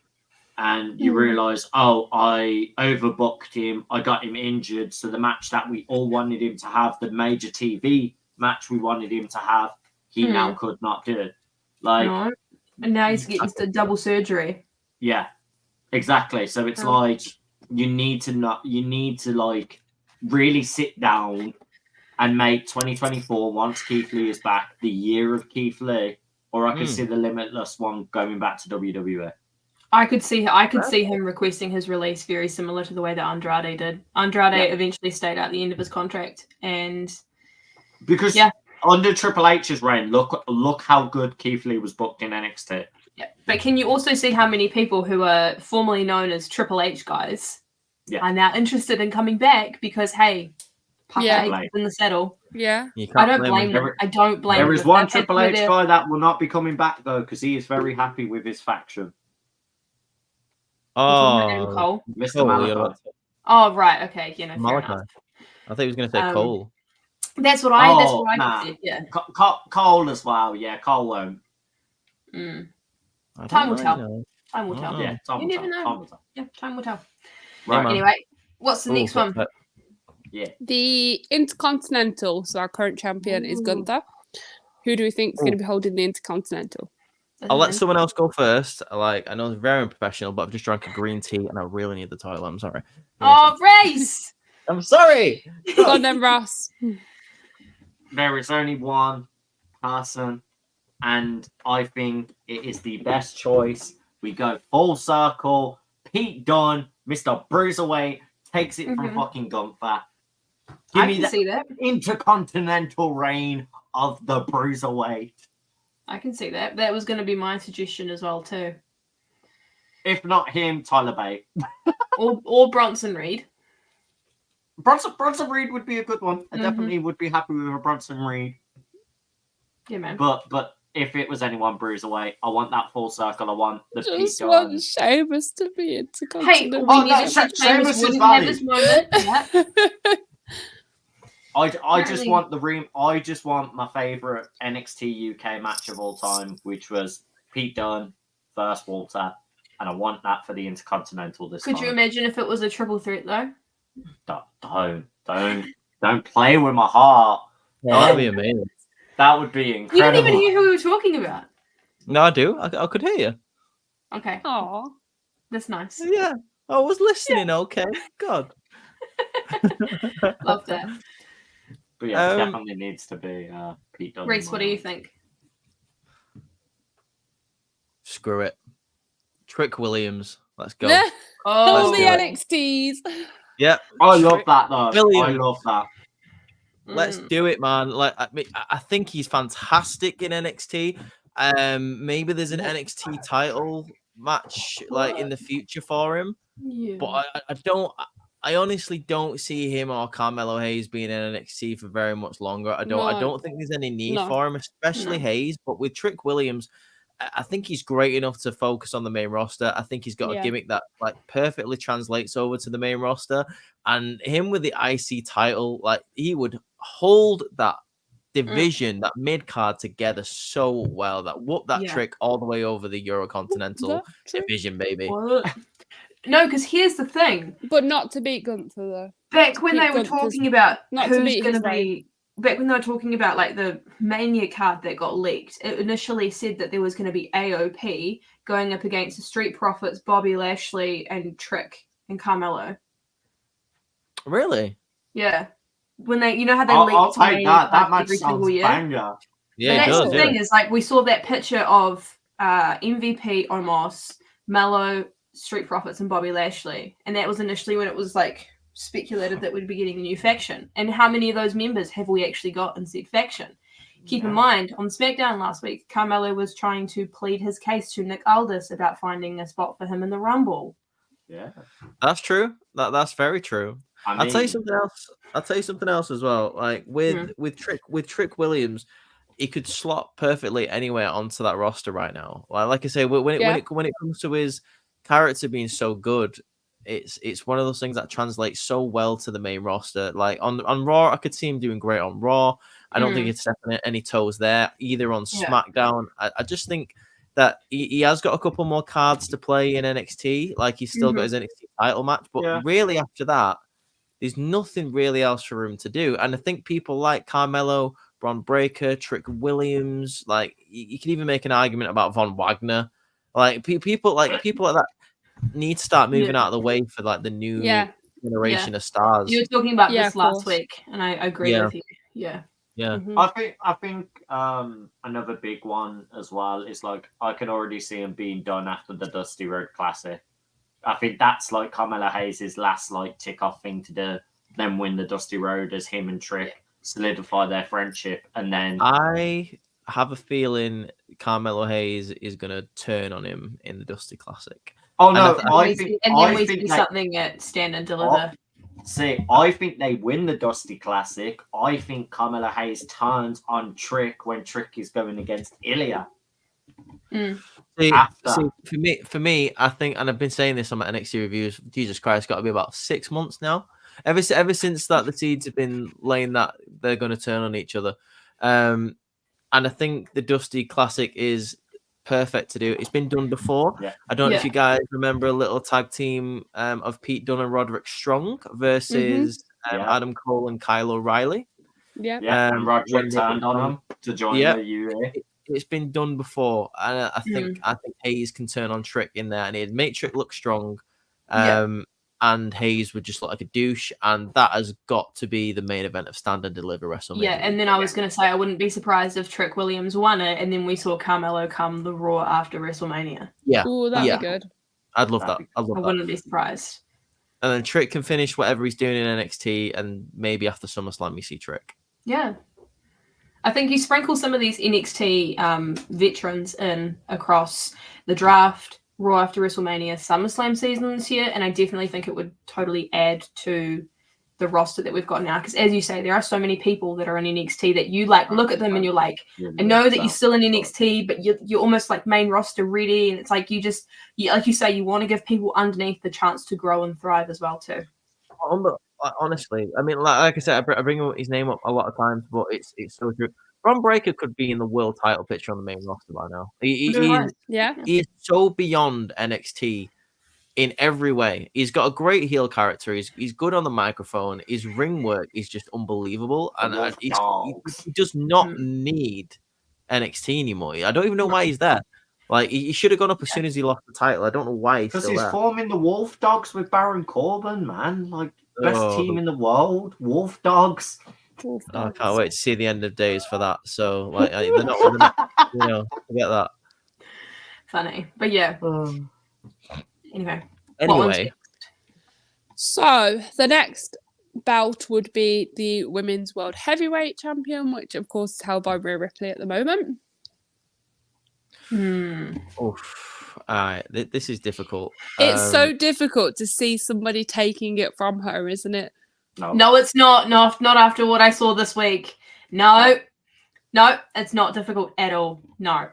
and you realise, I overbooked him. I got him injured. So the match that we all wanted him to have, the major TV match we wanted him to have, he now could not do. And now he's getting the double surgery. Yeah, exactly. So it's like you need to really sit down and make 2024, once Keith Lee is back, the year of Keith Lee, or I could see the Limitless one going back to WWE. I could see him requesting his release very similar to the way that Andrade did. Andrade eventually stayed out the end of his contract, and because under Triple H's reign, look how good Keith Lee was booked in NXT. Yeah, but can you also see how many people who are formerly known as Triple H guys are now interested in coming back because Papa H is in the saddle. Yeah, I don't blame them. I don't blame them. There is one Triple H guy that will not be coming back though because he is very happy with his faction. Oh, Mr. Malachi. Oh, right. Okay. Malachi. I thought he was going to say Cole. That's what I said. Yeah. Cole as well. Yeah, Cole won't. Time will tell. Time will tell. Yeah, you never know. Yeah, time will tell. Right. Anyway, what's the next one? Yeah. The Intercontinental. So our current champion is Gunther. Who do we think is going to be holding the Intercontinental? I'll let someone else go first. I know it's very unprofessional, but I've just drank a green tea and I really need the toilet. I'm sorry. Oh, Race! I'm sorry. Go on then, Ross. There is only one person, and I think it is the best choice. We go full circle. Pete Dunne, Mr. Bruiserweight, takes it from fucking Gunther. Give me that Intercontinental reign of the Bruiserweight. I can see that. That was going to be my suggestion as well, too. If not him, Tyler Bate. or Bronson Reed. Bronson Reed would be a good one. I Mhm. definitely would be happy with a Bronson Reed. Yeah, man. But if it was anyone Bruiserweight, I want that full circle. I want the Pete Just Dunne. want Sheamus to be Hey, intercontinental. we Oh, needed no, such Sheamus Sheamus is wouldn't have valid. this moment. Yeah. I just Apparently- want I just want my favorite NXT UK match of all time, which was Pete Dunne versus Walter, and I want that for the Intercontinental this Could time. you imagine if it was a triple threat though? Don't play with my heart. That'd be amazing. That would be You incredible. didn't even hear who we were talking about. No, I do. I could hear you. Okay, Aw. that's nice. Yeah, I was listening. Okay, God. Love that. But yeah, Um, definitely needs to be Pete Dunne. Reese, what do you think? Screw it. Trick Williams. Let's go. Yeah, all Oh, the do it. NXTs. Yeah. I love Trick that though. Williams. I love that. Let's Mm. do it, man. Like, I mean, I think he's fantastic in NXT. Maybe there's an NXT title match like in the future for him, Yeah. but I don't. I honestly don't see him or Carmelo Hayes being in NXT for very much longer. I No. don't think there's any need No. for him, especially No. Hayes. But with Trick Williams, I think he's great enough to focus on the main roster. I think he's got Yeah. a gimmick that like perfectly translates over to the main roster. And him with the IC title, like he would hold that division, that mid card together so well. That whoop that Yeah. Trick all the way over the Eurocontinental That true. division, baby. What? No, because here's the thing. But not to beat Gunther though. Back when Keep they were Gunther's- talking about not to who's beat going his to be, back when they were talking about like the Mania card that got leaked, it initially said that there was going to be AOP going up against the Street Profits, Bobby Lashley, and Trick and Carmelo. Really? Yeah, when they, you know how they I'll leaked take Mania that. That cards match every sounds single year. banger. Yeah, But it that's does. the Yeah. thing is like we saw that picture of MVP Omos, Mello, Street Profits, and Bobby Lashley, and that was initially when it was like speculated that we'd be getting a new faction. And how many of those members have we actually got in said faction? Keep in mind, on SmackDown last week, Carmelo was trying to plead his case to Nick Aldis about finding a spot for him in the Rumble. Yeah. That's true. That's very true. I mean, I'll tell you something else. I'll tell you something else as well. Like with Trick Williams, he could slot perfectly anywhere onto that roster right now. Like I say, when it comes to his character being so good, it's one of those things that translates so well to the main roster. Like on Raw, I could see him doing great on Raw. I don't think he's stepping any toes there either on SmackDown. I just think that he has got a couple more cards to play in NXT. Like he's still got his NXT title match, but really after that, there's nothing really else for him to do. And I think people like Carmelo, Bron Breakker, Trick Williams, like you can even make an argument about Von Wagner. Like people like that need to start moving out of the way for like the new generation of stars. You were talking about Yeah, this of last course. week, and I agree with you. Yeah. Yeah. Mhm. I think another big one as well is like I can already see him being done after the Dusty Road Classic. I think that's like Carmelo Hayes' last like tick off thing to do. Then win the Dusty Road as him and Trick solidify their friendship, and then I have a feeling Carmelo Hayes is gonna turn on him in the Dusty Classic. oh no, And I think we they- see something at Stand and Deliver. See, I think they win the Dusty Classic. I think Carmelo Hayes turns on Trick when Trick is going against Ilya. See, After. for me, I think, and I've been saying this on my NXT reviews. Jesus Christ, got to be about 6 months now. Ever since that the seeds have been laying that they're going to turn on each other, and I think the Dusty Classic is perfect to do. It's been done before. Yeah. I don't know if you guys remember a little tag team of Pete Dunne and Roderick Strong versus Adam Cole and Kyle O'Reilly. Yeah. Yeah, and Roderick when they- turned on him to join Yeah. the UA. It's been done before, and I think Hayes can turn on Trick in there, and it'd make Trick look strong. And Hayes would just look like a douche, and that has got to be the main event of Stand and Deliver WrestleMania. Yeah, and then I was going to say I wouldn't be surprised if Trick Williams won it, and then we saw Carmelo come the Raw after WrestleMania. yeah, Oh, that'd be good. I'd love that. I'd love I that. wouldn't be surprised. And then Trick can finish whatever he's doing in NXT, and maybe after SummerSlam we see Trick. Yeah. I think you sprinkle some of these NXT veterans in across the draft, Raw after WrestleMania SummerSlam season this year, and I definitely think it would totally add to the roster that we've got now. Because as you say, there are so many people that are in NXT that you like look at them and you're like, I know that you're still in NXT, but you're almost like main roster ready, and it's like you like you say, you want to give people underneath the chance to grow and thrive as well too. Honestly, I mean, like I said, I bring his name up a lot of times, but it's so true. Bron Breakker could be in the world title picture on the main roster by now. Yeah. He is so beyond NXT in every way. He's got a great heel character. He's good on the microphone. His ring work is just unbelievable, and he does not need NXT anymore. I don't even know why he's there. Like he should have gone up as soon as he lost the title. I don't know why he's still there. Because he's forming the Wolf Dogs with Baron Corbin, man. Like best team in the world, Wolf Dogs. I can't wait to see the end of days for that. So like they're not forget that. Funny, but yeah. Anyway. So the next bout would be the Women's World Heavyweight Champion, which of course is held by Rhea Ripley at the moment. Oof. All right, this is difficult. It's so difficult to see somebody taking it from her, isn't it? No, it's not. No, not after what I saw this week. No, it's not difficult at all. No.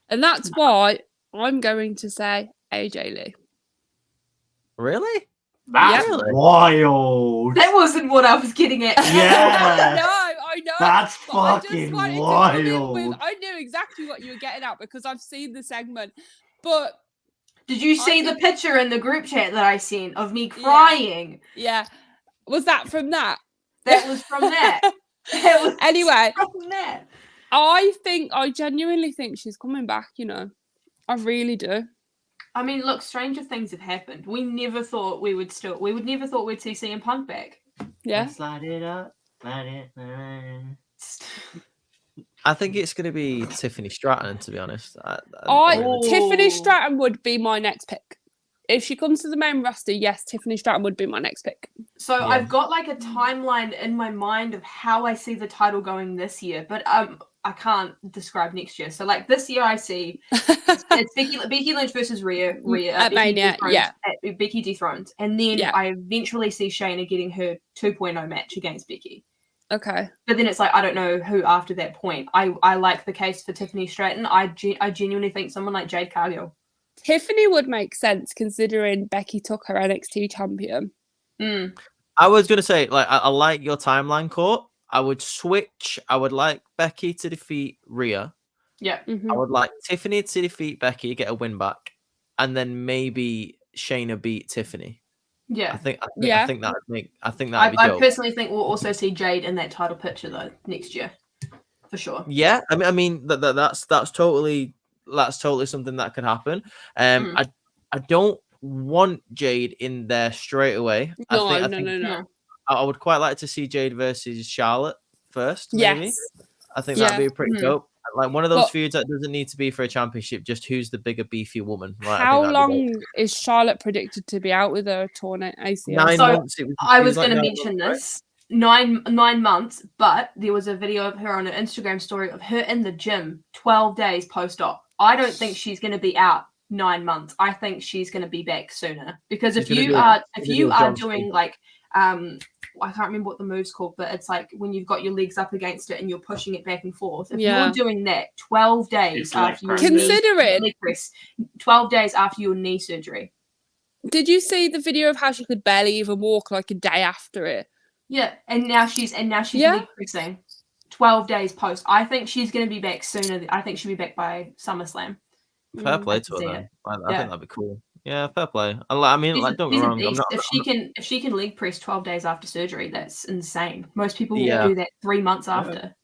And that's why I'm going to say AJ Lee. Really? That's wild. That wasn't what I was getting at. Yeah. I know. That's fucking wild. I knew exactly what you were getting at because I've seen the segment. But did you see the picture in the group chat that I sent of me crying? Yeah. Was that from that? That was from that. Anyway, from that. I genuinely think she's coming back, I really do. I mean, look, stranger things have happened. We never thought we'd see CM Punk back. Yeah. Slide it up. I think it's going to be Tiffany Stratton, to be honest. Tiffany Stratton would be my next pick. If she comes to the main roster, yes, Tiffany Stratton would be my next pick. So yeah. I've got like a timeline in my mind of how I see the title going this year, but I can't describe next year. So like this year I see it's Becky Lynch versus Rhea at Mania, Becky dethroned. And then I eventually see Shayna getting her 2.0 match against Becky. Okay. But then it's like, I don't know who after that point. I like the case for Tiffany Stratton. I genuinely think someone like Jade Cargill. Tiffany would make sense considering Becky took her NXT champion. I was going to say, like, I like your timeline, Court. I would switch. I would like Becky to defeat Rhea. Yeah. I would like Tiffany to defeat Becky, get a win back, and then maybe Shayna beat Tiffany. Yeah. I think that would be dope. I personally think we'll also see Jade in that title picture though next year, for sure. Yeah. I mean that's totally something that could happen. I don't want Jade in there straight away. No. I would quite like to see Jade versus Charlotte first. Maybe. Yes. I think that'd be pretty dope. Like one of those feuds that doesn't need to be for a championship, just who's the bigger, beefy woman. Right? How long is Charlotte predicted to be out with her torn ACL? 9 months. I was going to mention this. 9 months, but there was a video of her on an Instagram story of her in the gym 12 days post-op. I don't think she's going to be out 9 months. I think she's going to be back sooner because if you are doing like I can't remember what the move's called, but it's like when you've got your legs up against it and you're pushing it back and forth. If you're doing that 12 days after your 12 days after your knee surgery. Did you see the video of how she could barely even walk like a day after it? Yeah, and now she's leg pressing 12 days post. I think she's going to be back sooner. I think she'll be back by SummerSlam. Fair play to her then. I think that'd be cool. Yeah, fair play. I mean, like, don't get me wrong. If she can leg press 12 days after surgery, that's insane. Most people will do that 3 months after.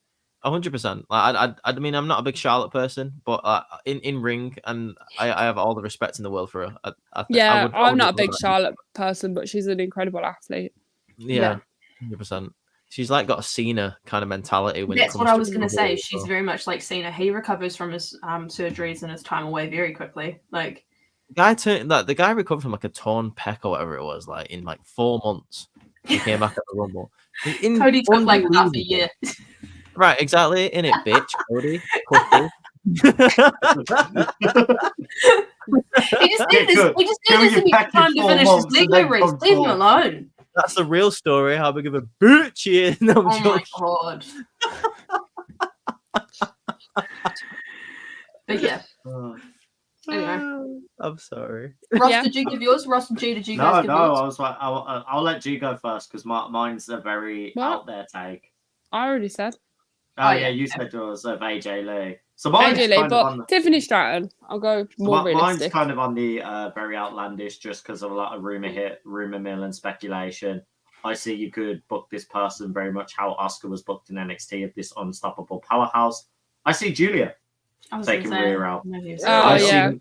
100%. Like, I mean, I'm not a big Charlotte person, but in ring, and I have all the respect in the world for her. I'm not a big Charlotte person, but she's an incredible athlete. Yeah, 100%. She's like got a Cena kind of mentality. That's what I was going to say. She's very much like Cena. He recovers from his surgeries and his time away very quickly. Like. The guy recovered from like a torn pec or whatever it was, like in like 4 months. He came back at the Rumble. Cody took like half a year. Right, exactly. In it, bitch, Cody. He just needed this time to finish his legal race. Leave him alone. That's the real story. How big of a bitch he is. No, Oh my god. But yeah. Anyway. I'm sorry. Ross, Yeah. did you give yours? Ross and G, did you guys give No, yours? I was like, I'll let G go first because mine's a very What? out there take. I already said Oh, yeah. yeah, you said yours of AJ Lee. So mine's AJ Lee, kind of but on the, Tiffany Stratton. I'll go more mine's realistic. kind of on the very outlandish just because of a lot of rumor mill and speculation. I see you could book this person very much how Oscar was booked in NXT of this unstoppable powerhouse. I see Julia taking Rhea out. Oh, yeah.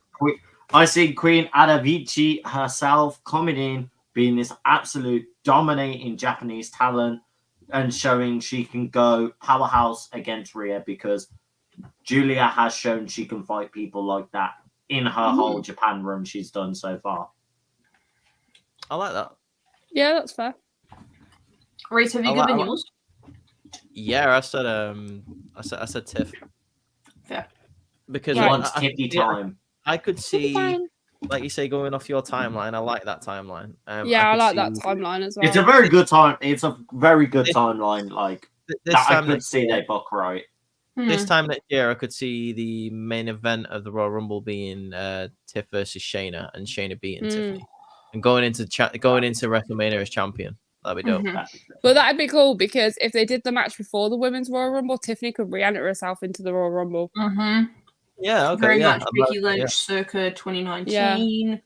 I see Queen Adavici herself coming in, being this absolute dominating Japanese talent and showing she can go powerhouse against Rhea because Julia has shown she can fight people like that in her whole Japan run she's done so far. I like that. Yeah, that's fair. Reese, have you I given like- yours? Yeah, I said Tiff. Fair. Because He Right. wants Tiffy time. I could see, like you say, going off your timeline. I like that timeline. Yeah, I could like that see- timeline as well. It's a very good time. It's a very good This- timeline. Like This that I time could next see year, they book right. this time next year, I could see the main event of the Royal Rumble being Tiff versus Shayna, and Shayna beating Tiffany, and going into WrestleMania as champion. That'd be dope. But that'd be cool because if they did the match before the Women's Royal Rumble, Tiffany could re-enter herself into the Royal Rumble. Yeah, okay, Very yeah, much I'd Becky like- Lynch circa 2019.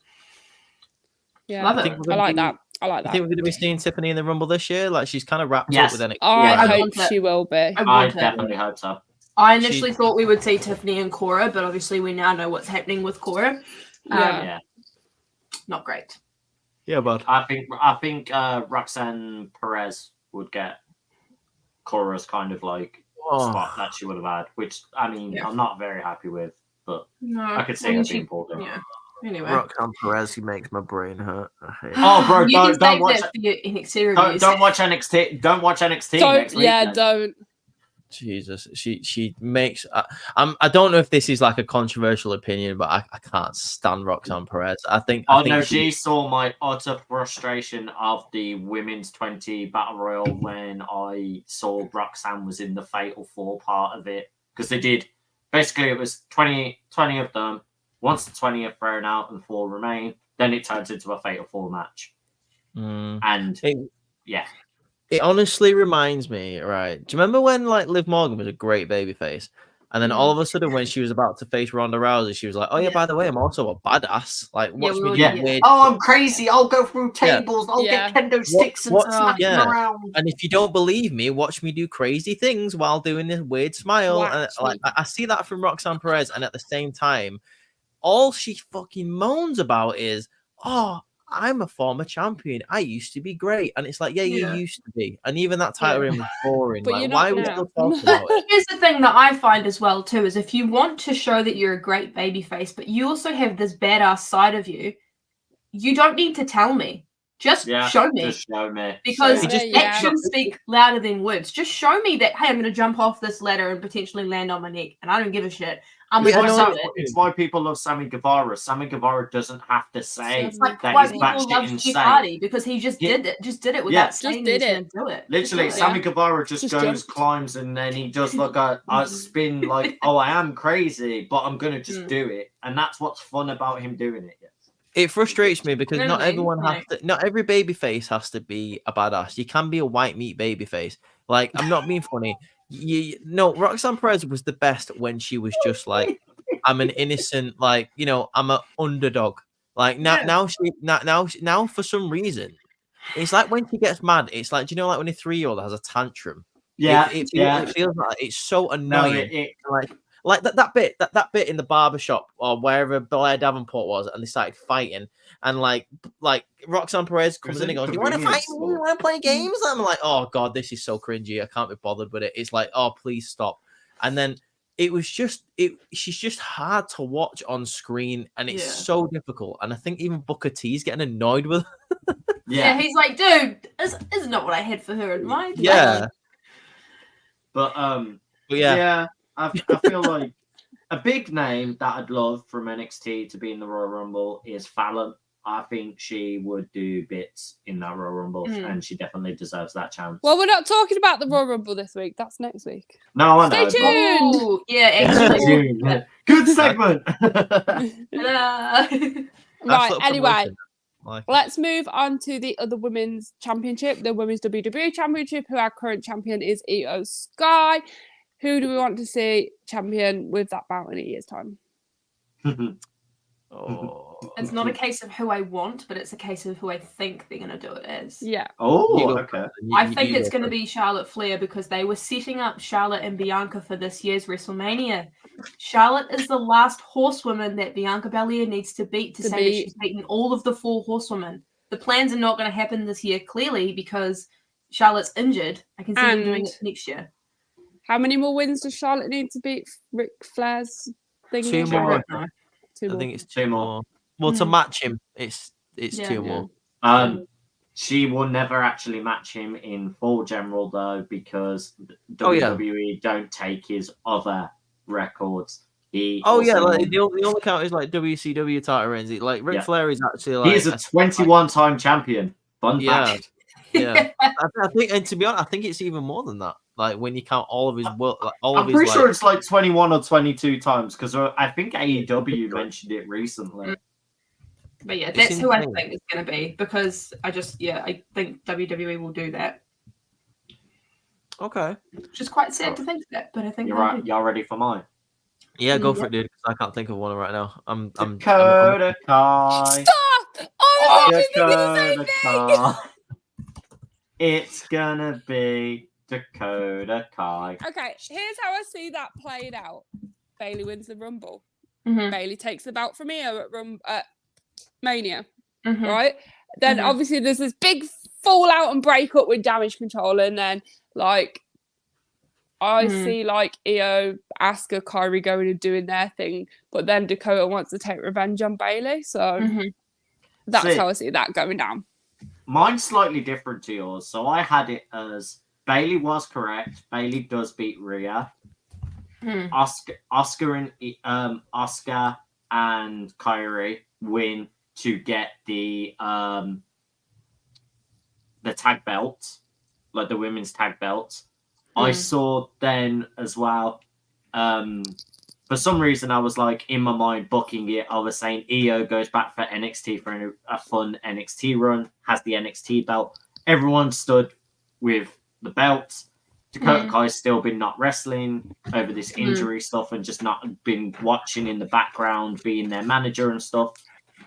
Yeah, Love I it. think we're I gonna like be- that. I like I that. think we're going to be seeing Tiffany in the Rumble this year. Like she's kind of wrapped up Yes. with NXT. I Yeah. hope want it. she will be. I I want it. definitely hope so. I initially thought we would see Tiffany and Cora, but obviously we now know what's happening with Cora. Yeah. Yeah. Not great. Yeah, bud. I think Roxanne Perez would get Cora's kind of like spot that she would have had, which I mean Yeah. I'm not very happy with, but No, I could see mean, her she- being pulled in. Yeah. Anyway. Roxanne Perez, he makes my brain hurt. I hate Oh, bro, you don't can save watch that for your NXT reviews. don't watch NXT. Don't watch NXT Don't, next week. yeah, then. don't. Jesus, she makes. I don't know if this is like a controversial opinion, but I can't stand Roxanne Perez. I think. Oh I think no, she- she saw my utter frustration of the women's 20 battle royal when I saw Roxanne was in the Fatal 4 part of it because they did basically it was 20 of them. Once the 20 are thrown out and 4 remain, then it turns into a Fatal 4 match. And yeah. It honestly reminds me, right? Do you remember when like Liv Morgan was a great babyface, and then all of a sudden when she was about to face Ronda Rousey, she was like, "Oh yeah, by the way, I'm also a badass." Like, watch me do Yeah. weird. Oh, I'm crazy. I'll go through Yeah. tables. I'll Yeah. get kendo sticks and what- smack yeah. them around. And if you don't believe me, watch me do crazy things while doing this weird smile. And Watch like me. I see that from Roxanne Perez, and at the same time, all she fucking moans about is, "Oh, I'm a former champion. I used to be great." And it's like, yeah, you Yeah. used to be. And even that title reign was boring. But Like, you're why not are we now. still talking about it? Here's the thing that I find as well too is if you want to show that you're a great babyface, but you also have this badass side of you, you don't need to tell me. Just Yeah, show me. Just show me. Because Show me, actions speak louder than words. Just show me that, hey, I'm going to jump off this ladder and potentially land on my neck, and I don't give a shit. I'm Yeah, going to no, do it. It's why people love Sammy Guevara. Sammy Guevara doesn't have to say It's like that why he's people batshit love Jeff insane. Hardy because he just Yeah. did it without Yeah. saying Just did he was it. going to do it. Literally, Yeah. Sammy Guevara just Just goes, jumped. climbs, and then he does like a spin, like, oh, I am crazy, but I'm going to just do it. And that's what's fun about him doing it. It frustrates me because not Really? everyone has to. Not every babyface has to be a badass. You can be a white meat babyface. Like, I'm not being funny. No, Roxanne Perez was the best when she was just like, I'm an innocent, like, you know, I'm an underdog. Like now for some reason, it's like when she gets mad. It's like, do you know, like when a 3-year-old has a tantrum. Yeah, it yeah. feels like it's so No, annoying. Like that bit in the barber shop or wherever Blair Davenport was, and they started fighting, and like Roxanne Perez comes in and goes, "You want to fight me? You want to play games?" I'm like, "Oh god, this is so cringy. I can't be bothered with it." It's like, "Oh, please stop." And then she's just hard to watch on screen, and it's so difficult. And I think even Booker T's getting annoyed with her. Yeah, he's like, dude, this is not what I had for her in mind. Yeah. But yeah. yeah, I feel like A big name that I'd love from NXT to be in the Royal Rumble is Fallon. I think she would do bits in that Royal Rumble, and she definitely deserves that chance. Well, we're not talking about the Royal Rumble this week. That's next week. No, I Stay know. tuned. Oh, yeah, actually. Good segment. Right, Absolute anyway, promotion. Like, let's move on to the other women's championship, the Women's WWE Championship, who our current champion is Io Sky. Who do we want to see champion with that belt in a year's time? It's not a case of who I want, but it's a case of who I think they're going to do it as. Yeah. Oh, okay. I think it's going to be Charlotte Flair because they were setting up Charlotte and Bianca for this year's WrestleMania. Charlotte is the last horsewoman that Bianca Belair needs to beat to say that she's beaten all of the 4 horsewomen. The plans are not going to happen this year, clearly, because Charlotte's injured. I can see them doing it next year. How many more wins does Charlotte need to beat Ric Flair's thing? 2 more. I think it's 2 more. Well, to match him, it's 2 more. She will never actually match him in full general though, because WWE don't take his other records. Like the only count is like WCW title reigns. Like Ric Flair is actually like he's a 21-time champion. Fun fact. Yeah. I think, and to be honest, I think it's even more than that. Like when you count all of his work, like I'm pretty sure it's like 21 or 22 times because I think AEW mentioned it recently. But yeah, that's who I think is going to be because I think WWE will do that. Okay. Which is quite sad to think that, but I think you're right. Y'all ready for mine? Yeah, go for it, dude. Because I can't think of one right now. I'm Dakota Kai. Stop! Oh, Dakota Kai. It's gonna be Dakota Kai. Okay, here's how I see that played out. Bailey wins the Rumble. Mm-hmm. Bailey takes the belt from Io at Mania, mm-hmm. right? Then obviously there's this big fallout and breakup with Damage Control, and then like I see like Io, Asuka, Kairi going and doing their thing, but then Dakota wants to take revenge on Bailey, so that's how I see that going down. Mine's slightly different to yours. So I had it as Bailey was correct. Bailey does beat Rhea. Oscar and Kairi win to get the tag belt, like the women's tag belt. I saw then as well. For some reason, I was like in my mind booking it. I was saying Io goes back for NXT for a fun NXT run, has the NXT belt. Everyone stood with the belt. Dakota Kai's still been not wrestling over this injury stuff and just not been watching in the background, being their manager and stuff.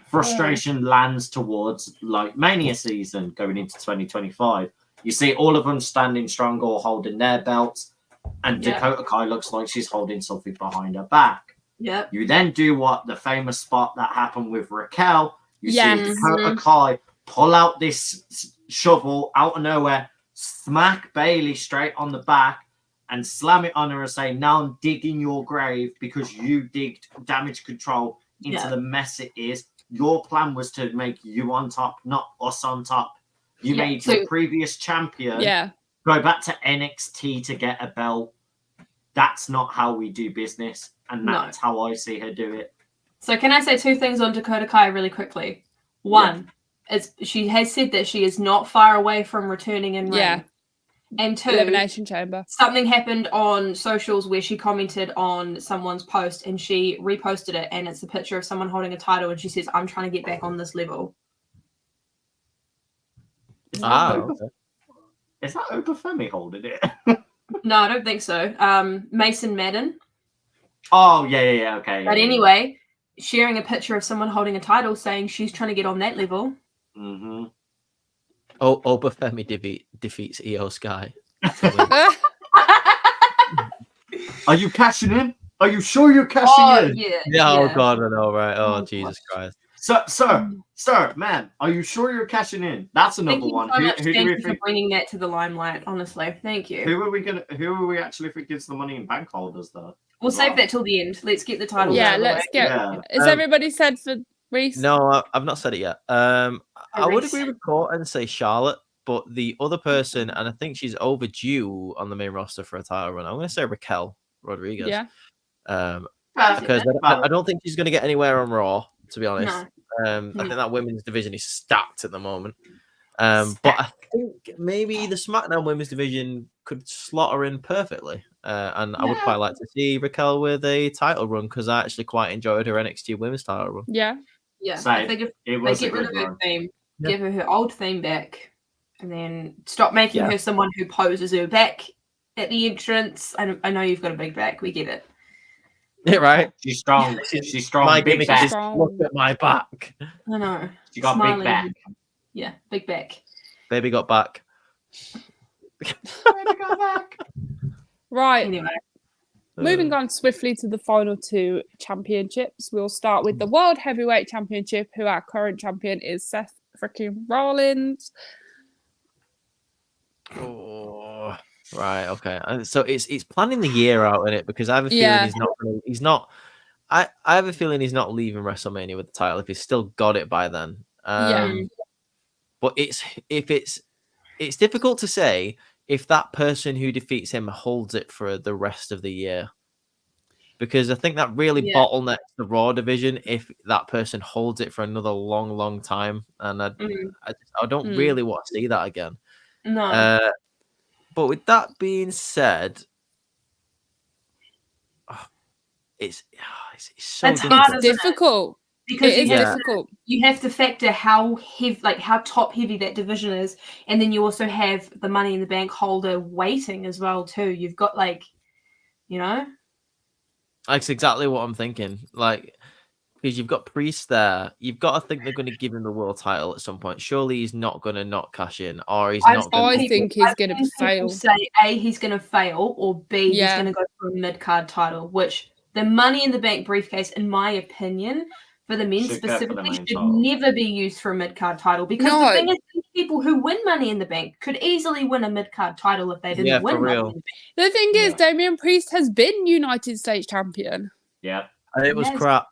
Frustration lands towards like Mania season going into 2025. You see all of them standing strong or holding their belts. And Dakota Kai looks like she's holding something behind her back. Yep. You then do what the famous spot that happened with Raquel. You see Dakota Kai pull out this shovel out of nowhere, smack Bailey straight on the back, and slam it on her and say, "Now I'm digging your grave because you digged Damage Control into the mess it is. Your plan was to make you on top, not us on top. You made your previous champion." Go back to NXT to get a belt. That's not how we do business. And that's how I see her do it. So can I say 2 things on Dakota Kai really quickly? One, is she has said that she is not far away from returning in ring. Yeah. And 2, Elimination Chamber. Something happened on socials where she commented on someone's post and she reposted it, and it's a picture of someone holding a title and she says, "I'm trying to get back on this level." Okay. Is that Obafemi holding it? No, I don't think so. Mason Madden. Oh, yeah, okay. But anyway, sharing a picture of someone holding a title saying she's trying to get on that level. Mm-hmm. Obafemi defeats Io Sky. Are you cashing in? Are you sure you're cashing in? Yeah. Oh, God, I know, right? Oh, Jesus Christ. Sir, man, are you sure you're cashing in? That's another one. Thank you for bringing that to the limelight, honestly. Thank you. Who are we actually think is the Money in Bank holders, though? We'll save that till the end. Let's get the title. Yeah, let's get. Is everybody said for Reese? No, I've not said it yet. I would agree with Court and say Charlotte, but the other person, and I think she's overdue on the main roster for a title run. I'm going to say Raquel Rodriguez. Yeah. because I don't think she's going to get anywhere on Raw, to be honest. I think that women's division is stacked at the moment. But I think maybe the SmackDown women's division could slot her in perfectly. And I would quite like to see Raquel with a title run because I actually quite enjoyed her NXT women's title run. Yeah. Yeah. So, I think if it they was a get rid good of her run. theme, give her old theme back, and then stop making her someone who poses her back at the entrance. I know you've got a big back. We get it. Yeah, right. She's strong. She's strong. My Big gimmick back. is look at my back. I know. She got Smiling. big back. Yeah, big back. Baby got back. Baby got back. Right. Anyway, Moving on swiftly to the final two championships. We'll start with the World Heavyweight Championship, who our current champion is Seth freaking Rollins. Oh, right. Okay. So it's planning the year out in it because I have a feeling he's not. I have a feeling he's not leaving WrestleMania with the title if he's still got it by then. But it's difficult to say if that person who defeats him holds it for the rest of the year. Because I think that really bottlenecks the Raw division if that person holds it for another long, long time. And I don't really want to see that again. no. But with that being said, it's so That's difficult. hard, It's isn't it? difficult. Because It is difficult. you have to factor how heavy, like how top heavy that division is, and then you also have the Money in the Bank holder waiting as well too. You've got That's exactly what I'm thinking. Like, because you've got Priest there, you've got to think they're going to give him the world title at some point. Surely he's not going to not cash in, or he's not going to. I think he's going to fail. Say A, he's going to fail, or B, he's going to go for a mid card title. Which the Money in the Bank briefcase, in my opinion, for the men Should go for the specifically, main should title. never be used for a mid card title because the thing is, these people who win Money in the Bank could easily win a mid card title if they didn't win Money in the Bank. The thing is, Damian Priest has been United States champion. Yeah. And it was crap.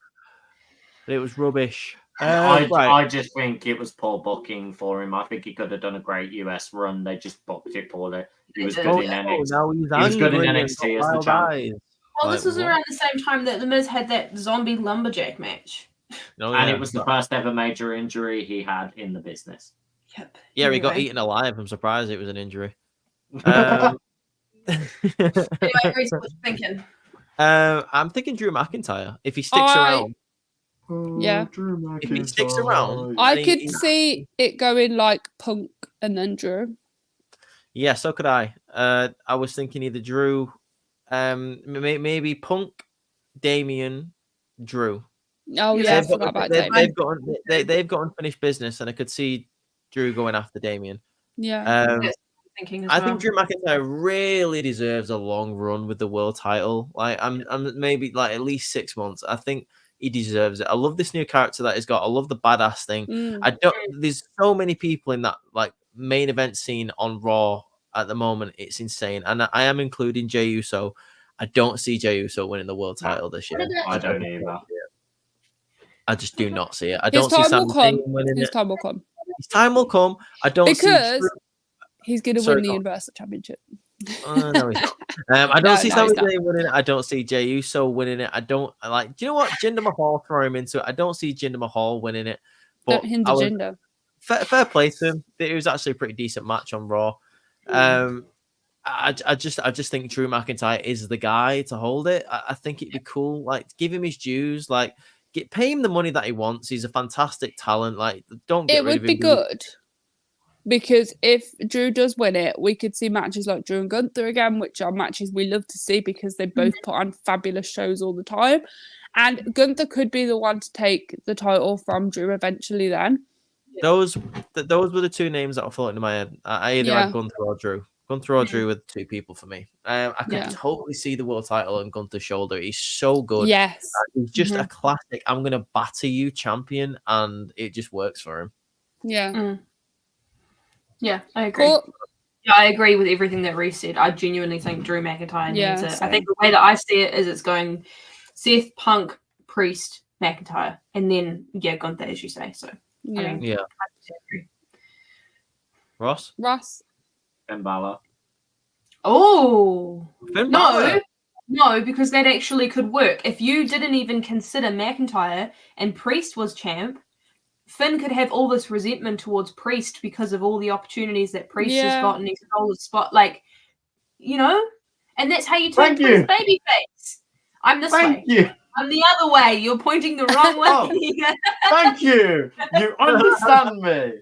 It was rubbish. I just think it was poor booking for him. I think he could have done a great US run. They just booked it poorly. He was good in NXT. He was good in NXT as the champion. Well, this was around the same time that The Miz had that zombie lumberjack match. And it was the first ever major injury he had in the business. Yep. Yeah, he got eaten alive. I'm surprised it was an injury. Anyway, Reese, what you thinking? I'm thinking Drew McIntyre. If he sticks around. Yeah. If he sticks around. I could see it going like Punk and then Drew. Yeah, so could I. I was thinking either Drew, maybe Punk, Damian, Drew. Oh yeah, I forgot about Damian. They've got unfinished business, and I could see Drew going after Damian. Yeah. I think Drew McIntyre really deserves a long run with the world title. Like I'm maybe like at least 6 months. I think he deserves it. I love this new character that he's got. I love the badass thing. There's so many people in that like main event scene on Raw at the moment. It's insane, and I am including Jey Uso. I don't see Jey Uso winning the world title this year. I don't either. I just do not see it. I don't see His Sami Zayn time winning His it. time will come. His time will come. I don't because he's going to Sorry, win the go on. Universal Championship. No, he's not. I don't see Sami he's not. Zayn winning it. I don't see Jey Uso winning it. Do you know what? Jinder Mahal, throw him into it. I don't see Jinder Mahal winning it. But Don't hinder Jinder. Fair play to him. It was actually a pretty decent match on Raw. I just think Drew McIntyre is the guy to hold it. I think it'd be cool. Like, give him his dues. Like, pay him the money that he wants. He's a fantastic talent. Like, don't get It rid would of him. be good because if Drew does win it, we could see matches like Drew and Gunther again, which are matches we love to see because they both put on fabulous shows all the time. And Gunther could be the one to take the title from Drew eventually. Then those were the two names that were floating in my head. I either had Gunther or Drew. Gunther or Drew were the two people for me. I could totally see the world title on Gunther's shoulder. He's so good. Yes. He's just a classic. I'm going to batter you champion, and it just works for him. Yeah. Yeah, I agree. Cool. Yeah, I agree with everything that Reese said. I genuinely think Drew McIntyre needs it. same. I think the way that I see it is it's going Seth, Punk, Priest, McIntyre, and then Gunther, as you say. So Yeah. I mean, Yeah. I agree. Ross? Ross. Finn Balor. Oh Finn no, Balor. No, because that actually could work. If you didn't even consider McIntyre and Priest was champ, Finn could have all this resentment towards Priest because of all the opportunities that Priest has gotten. He stole the spot, like, you know? And that's how you turn Priest babyface. I'm this way. Thank you. I'm the other way. You're pointing the wrong way. Thank you. You understand me.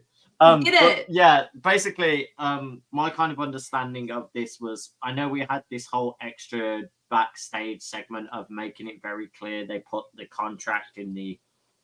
Get it? Yeah, basically, my kind of understanding of this was, I know we had this whole extra backstage segment of making it very clear they put the contract in the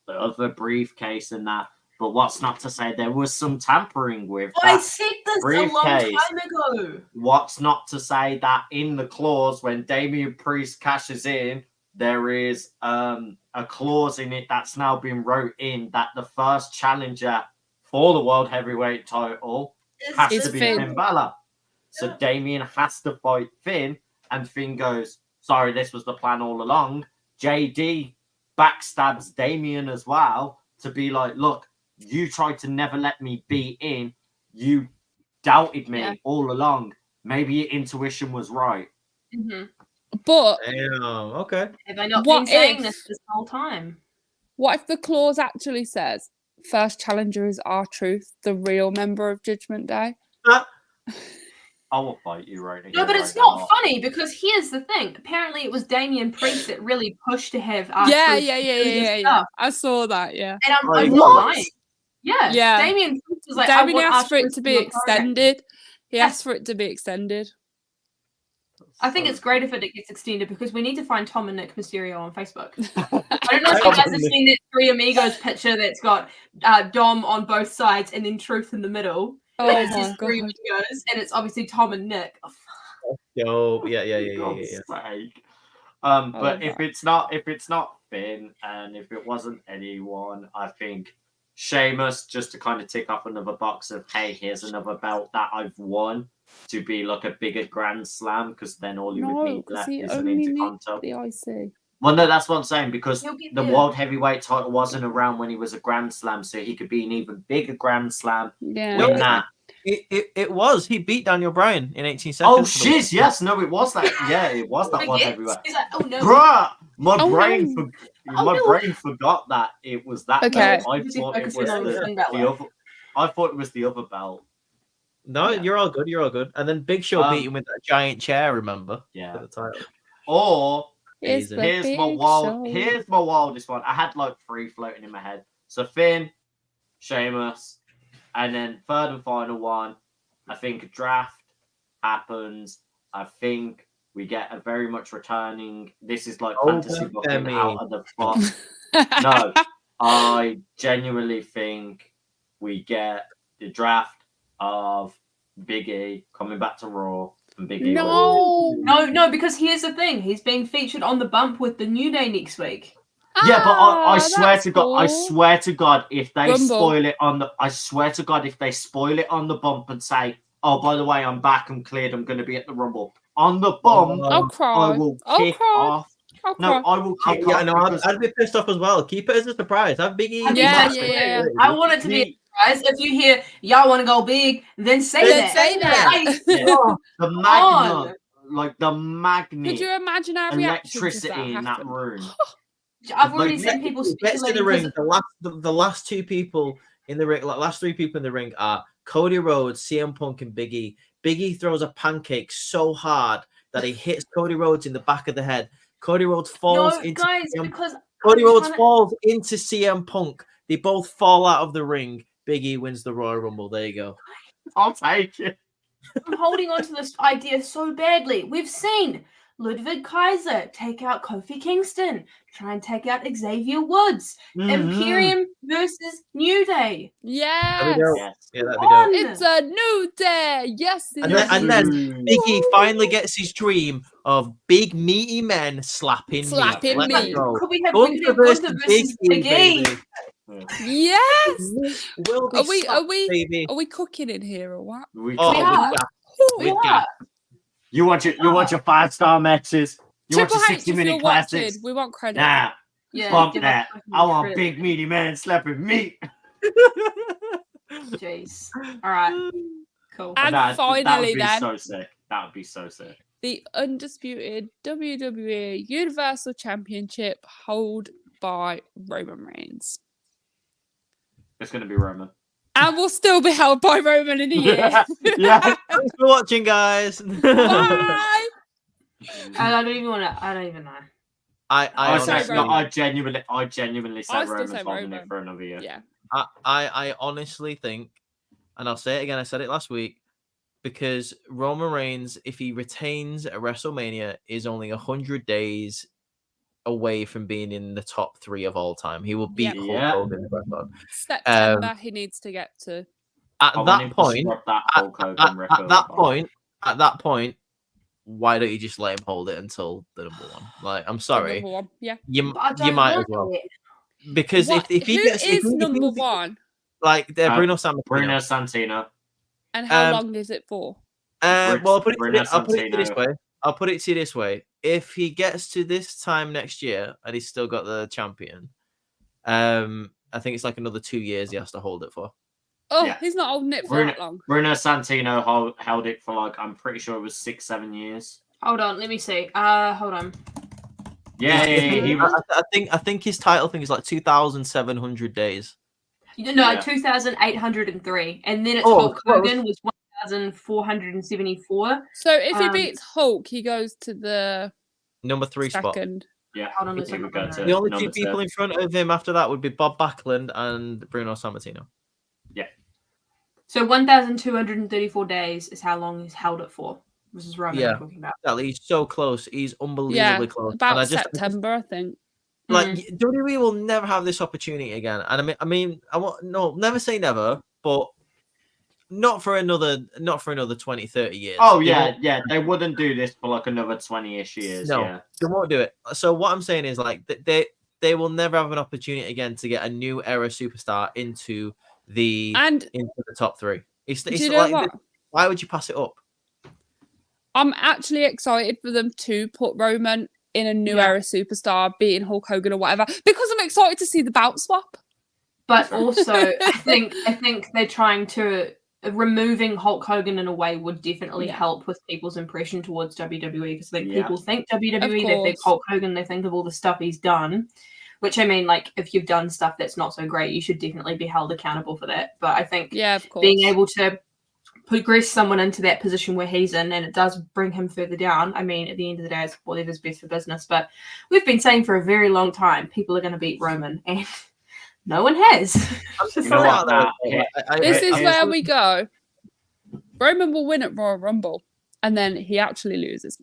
other briefcase and that, but what's not to say there was some tampering with that. I said this a long time ago. What's not to say that in the clause when Damian Priest cashes in, there is a clause in it that's now been wrote in that the first challenger for the World Heavyweight title has to be Finn Balor. So Damian has to fight Finn, and Finn goes, sorry, this was the plan all along. JD backstabs Damian as well to be like, look, you tried to never let me be in. You doubted me all along. Maybe your intuition was right. Mm-hmm. But okay. Have I not been saying this whole time? What if the clause actually says first challenger is R-Truth, the real member of Judgment Day? I will fight you right now. No, but it's not funny because here's the thing. Apparently, it was Damian Priest that really pushed to have R-Truth. Yeah. I saw that. Yeah, and I'm not lying. Yeah. Damian Priest was like, Damian asked for it to be extended. He asked for it to be extended. I think it's great if it gets extended because we need to find Tom and Nick Mysterio on Facebook. I don't know if you guys have seen that Three Amigos picture that's got Dom on both sides and then Truth in the middle. Oh and it says Three Amigos, and it's obviously Tom and Nick. Oh, yeah. But if it's not Finn, and if it wasn't anyone, I think Sheamus, just to kind of tick off another box of, hey, here's another belt that I've won, to be like a bigger Grand Slam, because then all you would need left is an Intercontinental. The IC. Well, no, that's what I'm saying, because the World Heavyweight title wasn't around when he was a Grand Slam, so he could be an even bigger Grand Slam. Yeah. That. It was. He beat Daniel Bryan in 18 seconds. Oh, shiz, yes. No, it was that. Yeah, it was that World Heavyweight. He's like, oh, no. Bruh, my brain forgot that it was that okay. belt. I thought it was the other. I thought it was the other belt. No, you're all good. You're all good. And then Big Show beat him with that giant chair. Remember? Yeah. For the title. Or here's my wildest one. I had like 3 floating in my head. So Finn, Sheamus, and then third and final one. I think a draft happens. I think we get a very much returning. This is like fantasy booking out of the box. No, I genuinely think we get the draft of Big E coming back to Raw and Big E. No, because here's the thing: he's being featured on the bump with the New Day next week. Yeah, but I swear to God, I swear to God, if they spoil it on the, bump and say, oh, by the way, I'm back, I'm cleared, I'm going to be at the Rumble on the bump, I will kick off. No, I will kick off. No, I'd be pissed off as well. Keep it as a surprise. Have Big E. Yeah. I want it to be a surprise. If you hear y'all want to go big, then say that. The magnet, like the magnet. Could you imagine our electricity in that room? I've already seen people gets to the ring. The last 2 people in the ring, last 3 people in the ring are Cody Rhodes, CM Punk, and Big E. Big E throws a pancake so hard that he hits Cody Rhodes in the back of the head. Cody Rhodes falls into CM Punk. They both fall out of the ring. Big E wins the Royal Rumble. There you go. I'll take it. I'm holding on to this idea so badly. We've seen Ludwig Kaiser take out Kofi Kingston, try and take out Xavier Woods, Imperium versus New Day. Yes. Yeah, that'd be dope. It's a new day. Yes. And then Big E finally gets his dream of big meaty men slapping me. Could we have Gunther versus Big E? Yes. Are we cooking in here or what? We You want your 5-star matches? You Triple want your H, 60-minute classics? We want credit. Nah, bump that. I want big meaty man slapping meat. Jeez. All right. Cool. And finally, that would be so sick. That would be so sick. the undisputed WWE Universal Championship held by Roman Reigns? It's going to be Roman. And will still be held by Roman in a year. Yeah. Thanks for watching, guys. Bye. I don't even know. I Roman. I genuinely say I still Roman's say holding Roman. it for another year. Yeah. I honestly think, and I'll say it again, I said it last week, because Roman Reigns, if he retains at WrestleMania, is only 100 days away from being in the top 3 of all time. He will beat Hulk Yeah. Hogan's record. September he needs to get to. At I want that him to point, scrub that Hulk Hogan record. at that point, why don't you just let him hold it until the number 1? Like, I'm sorry, Number 1. Yeah. you might as well. Because if he Who gets is number 1? like Bruno Sammartino. Bruno Santino. And how long is it for? Well, I'll put it Bruno to you this Santino. way. I'll put it to you this way. If he gets to this time next year and he's still got the champion, I think it's like another 2 years he has to hold it for. Oh, Yeah. he's not holding it for that long. Bruno Santino held it for like, I'm pretty sure it was 6-7 years. Hold on, let me see. Hold on. Yeah, he was. I think his title thing is like 2,700 days. No, Yeah. 2,803, and then it's Oh, Hulk close. Hogan was 1,474. So if he beats Hulk, he goes to the Number 3 spot. second. Yeah, Hold on a he second. would go to The only number 2 people 2. in front of him after that would be Bob Backlund and Bruno Sammartino. So 1,234 days is how long he's held it for. This is Roman Yeah. talking about. Exactly. He's so close. He's unbelievably Yeah, close. about And I just September, I think. like WWE will never have this opportunity again. And never say never, but not for another 20, 30 years. Oh, They yeah, won't- they wouldn't do this for like another 20-ish years. No. Yeah. They won't do it. So what I'm saying is like they will never have an opportunity again to get a new era superstar into the top 3. It's Do you know like what? why would you pass it up? I'm actually excited for them to put Roman in a new era superstar, beating Hulk Hogan or whatever, because I'm excited to see the belt swap. But also, I think they're trying to removing Hulk Hogan in a way would definitely help with people's impression towards WWE, because I think people think WWE, they think Hulk Hogan, they think of all the stuff he's done. Which, I mean, like, if you've done stuff that's not so great, you should definitely be held accountable for that. But I think being able to progress someone into that position where he's in, and it does bring him further down. I mean, at the end of the day, it's whatever's best for business. But we've been saying for a very long time, people are going to beat Roman, and no one has. You know what? This is where we go. Roman will win at Royal Rumble, and then he actually loses.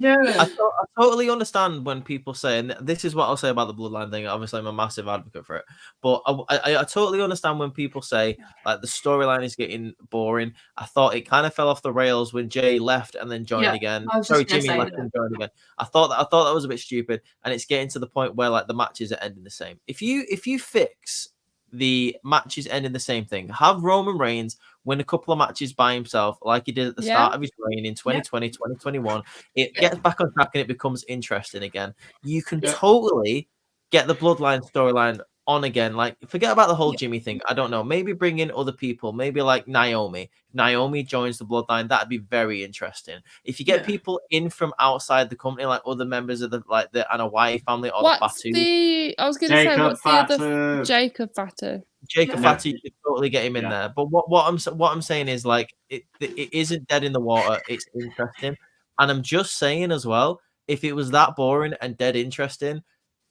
I totally understand when people say, and this is what I'll say about the bloodline thing. Obviously, I'm a massive advocate for it, but I totally understand when people say like the storyline is getting boring. I thought it kind of fell off the rails when Jay left and then joined again. Sorry, Jimmy left and joined again. I thought that was a bit stupid, and it's getting to the point where like the matches are ending the same. If you fix the matches ending the same thing, have Roman Reigns win a couple of matches by himself like he did at the start of his reign in 2020, 2021. It gets back on track and it becomes interesting again. You can totally get the bloodline storyline on again. Like, forget about the whole Jimmy thing. I don't know. Maybe bring in other people. Maybe like Naomi. If Naomi joins the bloodline, that'd be very interesting. If you get people in from outside the company, like other members of the Anna White family or the Fatu. I was going to say, what's the other Jacob Fatu? Jacob Fatu, you could totally get him in there. But what I'm saying is like it isn't dead in the water. It's interesting, and I'm just saying as well. If it was that boring and dead interesting,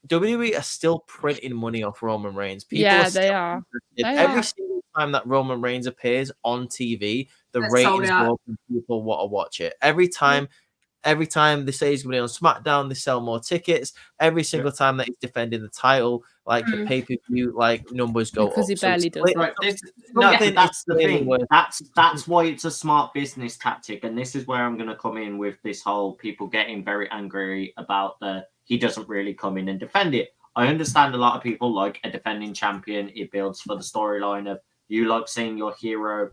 WWE are still printing money off Roman Reigns. They are. Every single time that Roman Reigns appears on TV, the ratings go up and people want to watch it. Every time they say he's going to be on SmackDown, they sell more tickets. Every single time that he's defending the title, like the pay-per-view, like numbers go up. Because he barely does. Right, that's the thing. That's why it's a smart business tactic, and this is where I'm going to come in with this whole people getting very angry about he doesn't really come in and defend it. I understand a lot of people like a defending champion. It builds for the storyline of you like seeing your hero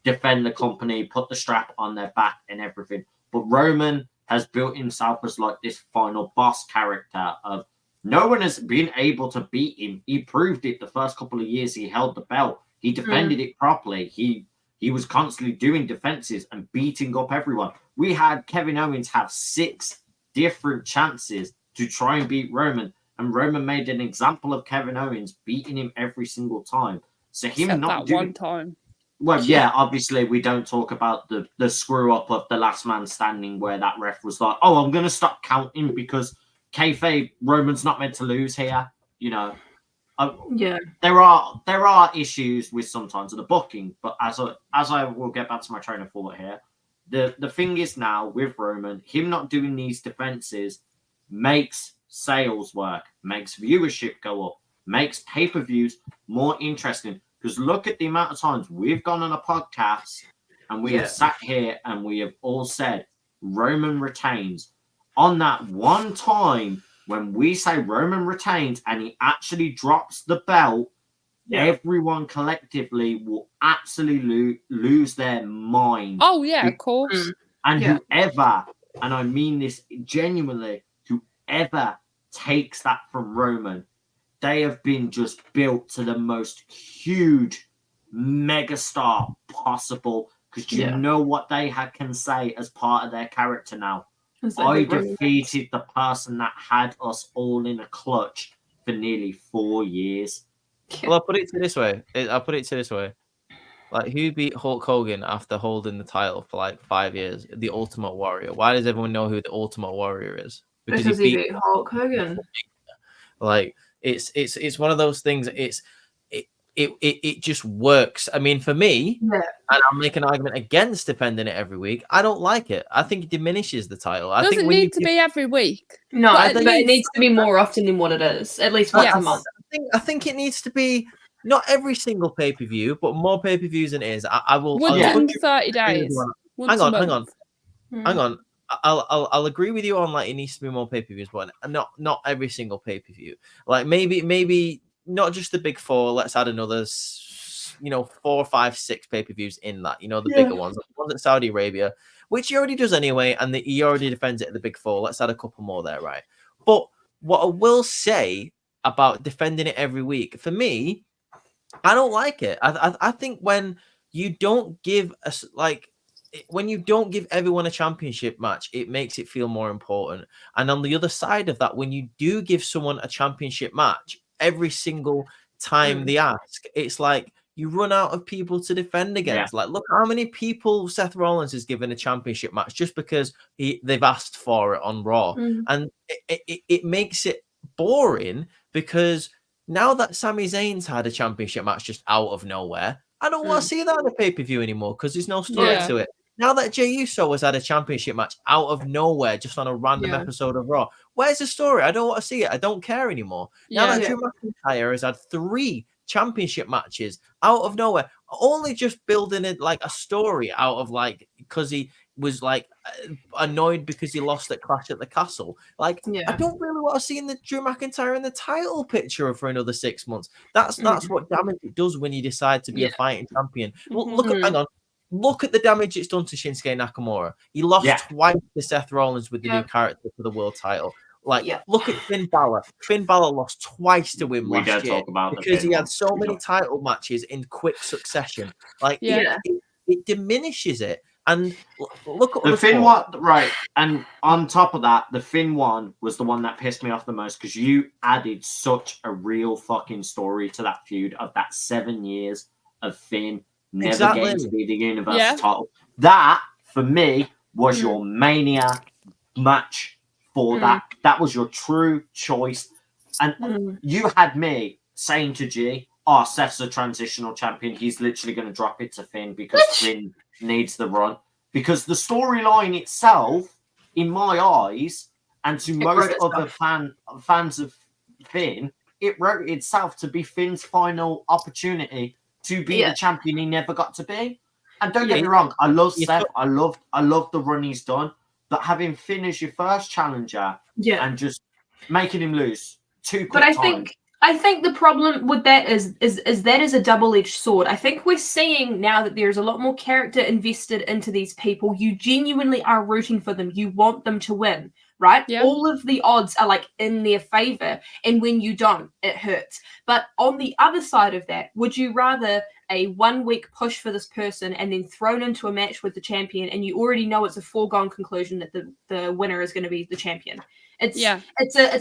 defend the company, put the strap on their back and everything. But Roman has built himself as like this final boss character of no one has been able to beat him. He proved it the first couple of years he held the belt. He defended it properly. He was constantly doing defenses and beating up everyone. We had Kevin Owens have 6 different chances to try and beat Roman, and Roman made an example of Kevin Owens beating him every single time. So him Except not that one doing time. well, yeah, obviously we don't talk about the screw up of the last man standing where that ref was like, oh, I'm gonna stop counting because kayfabe Roman's not meant to lose here. You know, Yeah. there are issues with sometimes of the booking, but as I will get back to my train of thought here, the thing is now with Roman, him not doing these defenses makes sales work, makes viewership go up, makes pay-per-views more interesting. Because look at the amount of times we've gone on a podcast and we have sat here and we have all said Roman retains. On that one time when we say Roman retains and he actually drops the belt, everyone collectively will absolutely lose their mind. Oh, yeah, of course. And whoever, and I mean this genuinely, whoever takes that from Roman, they have been just built to the most huge megastar possible. Because you know what they can say as part of their character now? I defeated the person that had us all in a clutch for nearly 4 years. Well, I'll put it to this way. Like, who beat Hulk Hogan after holding the title for like 5 years? The Ultimate Warrior. Why does everyone know who the Ultimate Warrior is? Because he beat Hulk Hogan. Like, it's one of those things. It just works. I mean, for me, and I'll make an argument against defending it every week. I don't like it. I think it diminishes the title. I think Doesn't need to be every week. No, but it needs to be more often than what it is. At least once a month. I think it needs to be not every single pay-per-view, but more pay-per-views than it is. I will. Within 30 days. Hang on. I'll agree with you on like it needs to be more pay-per-views, but not every single pay-per-view. Like maybe not just the big 4. Let's add another, 4, 5, 6 pay-per-views in that. The bigger ones, the ones at Saudi Arabia, which he already does anyway, and he already defends it at the big 4. Let's add a couple more there, right? But what I will say about defending it every week, for me, I don't like it. I think when you don't give us when you don't give everyone a championship match, it makes it feel more important. And on the other side of that, when you do give someone a championship match every single time they ask, it's like you run out of people to defend against. Like, look how many people Seth Rollins has given a championship match just because they've asked for it on Raw. And it makes it boring because now that Sami Zayn's had a championship match just out of nowhere, I don't want to see that on a pay-per-view anymore because there's no story to it. Now that Jey Uso has had a championship match out of nowhere, just on a random episode of Raw, where's the story? I don't want to see it. I don't care anymore. Now that Drew McIntyre has had 3 championship matches out of nowhere, only just building it like a story out of because he was annoyed because he lost at Clash at the Castle. I don't really want to see the Drew McIntyre in the title picture for another 6 months. That's what damage it does when you decide to be a fighting champion. Look at the damage it's done to Shinsuke Nakamura. He lost twice to Seth Rollins with the new character for the world title. Look at Finn Balor. Finn Balor lost twice to him last year because he had so many title matches in quick succession. It diminishes it. And look at the Finn one, right? And on top of that, the Finn one was the one that pissed me off the most because you added such a real fucking story to that feud of that 7 years of Finn never getting to be the Universal title. That, for me, was your Mania match for that. That was your true choice. And you had me saying to G, Seth's a transitional champion. He's literally going to drop it to Finn because Finn needs the run. Because the storyline itself, in my eyes, and to most other fans of Finn, it wrote itself to be Finn's final opportunity to be the champion he never got to be. And don't get me wrong, I love Seth. I love the run he's done. But having Finn as your first challenger and just making him lose 2 quick times. I think the problem with that is that is a double-edged sword. I think we're seeing now that there's a lot more character invested into these people. You genuinely are rooting for them. You want them to win. right? Yeah. All of the odds are like in their favor, and when you don't, it hurts. But on the other side of that, would you rather a 1 week push for this person and then thrown into a match with the champion, and you already know it's a foregone conclusion that the winner is going to be the champion? It's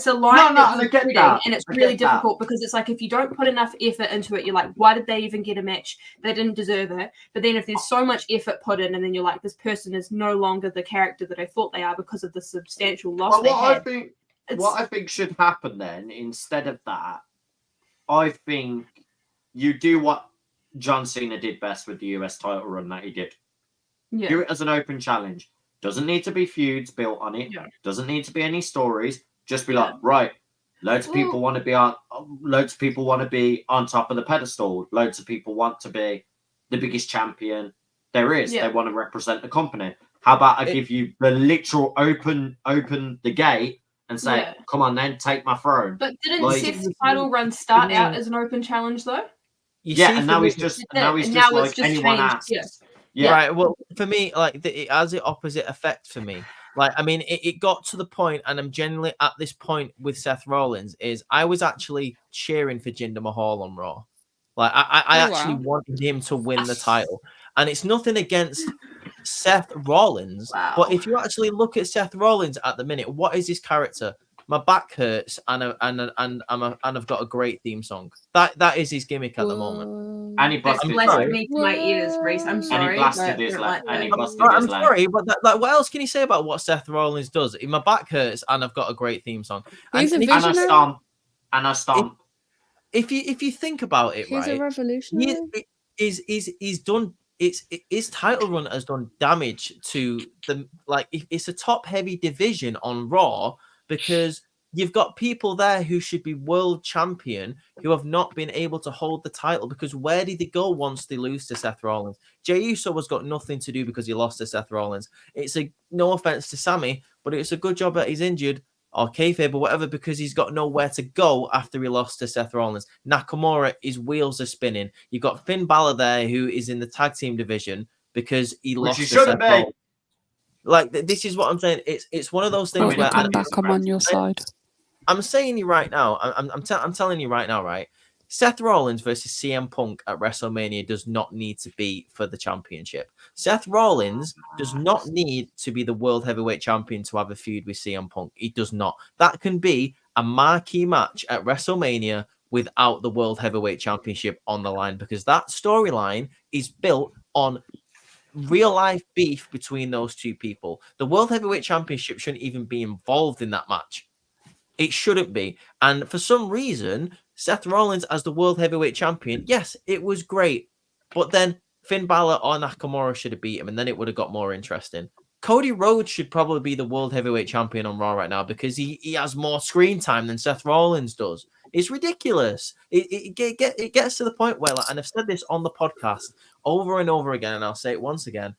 a line No, that and I you're get treading, that. and it's I really get that. difficult because it's like if you don't put enough effort into it, you're like, why did they even get a match? They didn't deserve it. But then if there's so much effort put in, and then you're like, this person is no longer the character that I thought they are because of the substantial loss But they what had. I think should happen then, instead of that, I think you do what John Cena did best with the US title run that he did. Yeah. Do it as an open challenge. Doesn't need to be feuds built on it. Yeah. Doesn't need to be any stories. Just be like, right, loads of people want to be on top of the pedestal. Loads of people want to be the biggest champion there is. Yeah. They want to represent the company. How about I give you the literal open the gate and say, come on then, take my throne. But didn't Seth's title run start out as an open challenge though? And now he's just like anyone asks. Yeah. Right. Well, for me, like it has the opposite effect for me. Like, I mean, it got to the point, and I'm generally at this point with Seth Rollins, is I was actually cheering for Jinder Mahal on Raw. Like, I actually wanted him to win the title. And it's nothing against Seth Rollins. But if you actually look at Seth Rollins at the minute, what is his character? My back hurts, and I've got a great theme song. That is his gimmick at the moment. And he busted me to my ears, Reese. I'm sorry. And he blasted his leg. I'm sorry, but like, what else can you say about what Seth Rollins does? My back hurts, and I've got a great theme song. He's a and I stomp. If you think about it, he's a revolutionary. He's done. His title run has done damage to the it's a top heavy division on Raw because you've got people there who should be world champion who have not been able to hold the title because where did they go once they lose to Seth Rollins? Jey Uso has got nothing to do because he lost to Seth Rollins. It's no offense to Sammy, but it's a good job that he's injured or kayfabe or whatever because he's got nowhere to go after he lost to Seth Rollins. Nakamura, his wheels are spinning. You've got Finn Balor there who is in the tag team division because he lost to Seth Rollins. Like, this is what I'm saying. It's one of those things where I'm on your side. I'm saying you right now. I'm telling you right now, right? Seth Rollins versus CM Punk at WrestleMania does not need to be for the championship. Seth Rollins does not need to be the World Heavyweight Champion to have a feud with CM Punk. He does not. That can be a marquee match at WrestleMania without the World Heavyweight Championship on the line because that storyline is built on real life beef between those two people. The World Heavyweight Championship shouldn't even be involved in that match. It shouldn't be. And for some reason, Seth Rollins as the World Heavyweight Champion, yes, it was great. But then Finn Balor or Nakamura should have beat him, and then it would have got more interesting. Cody Rhodes should probably be the World Heavyweight Champion on Raw right now because he has more screen time than Seth Rollins does. It's ridiculous. It gets to the point where, and I've said this on the podcast over and over again, and I'll say it once again,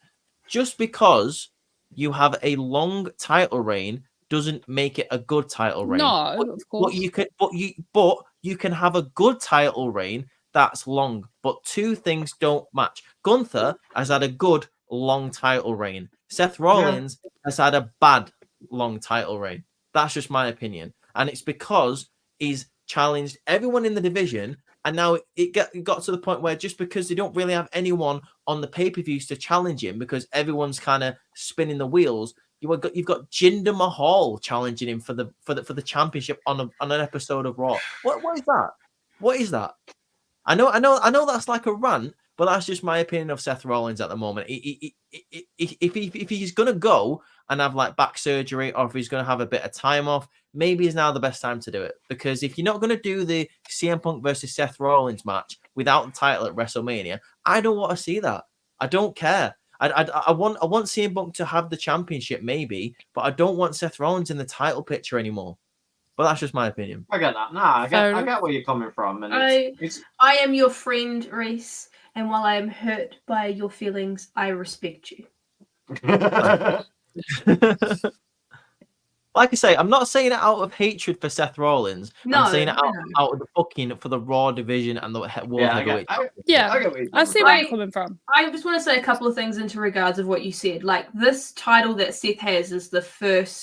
just because you have a long title reign doesn't make it a good title reign. No, of course. But you can have a good title reign that's long, but two things don't match. Gunther has had a good long title reign. Seth Rollins has had a bad long title reign. That's just my opinion, and it's because he's challenged everyone in the division, and now it got to the point where just because they don't really have anyone on the pay-per-views to challenge him because everyone's kind of spinning the wheels. You've got Jinder Mahal challenging him for the championship on an episode of Raw. What is that? What is that? I know that's like a rant, but that's just my opinion of Seth Rollins at the moment. If he's gonna go and have like back surgery, or if he's gonna have a bit of time off, maybe is now the best time to do it. Because if you're not gonna do the CM Punk versus Seth Rollins match without the title at WrestleMania, I don't want to see that. I don't care. I want CM Punk to have the championship, maybe, but I don't want Seth Rollins in the title picture anymore. But that's just my opinion. I get that. I get where you're coming from. And I am your friend, Reese, and while I am hurt by your feelings, I respect you. like I say, I'm not saying it out of hatred for Seth Rollins. No, I'm saying it no. out of the booking for the Raw division and the World Heavyweight Championship. Yeah, I see where you're coming from. I just want to say a couple of things into regards of what you said. Like, this title that Seth has is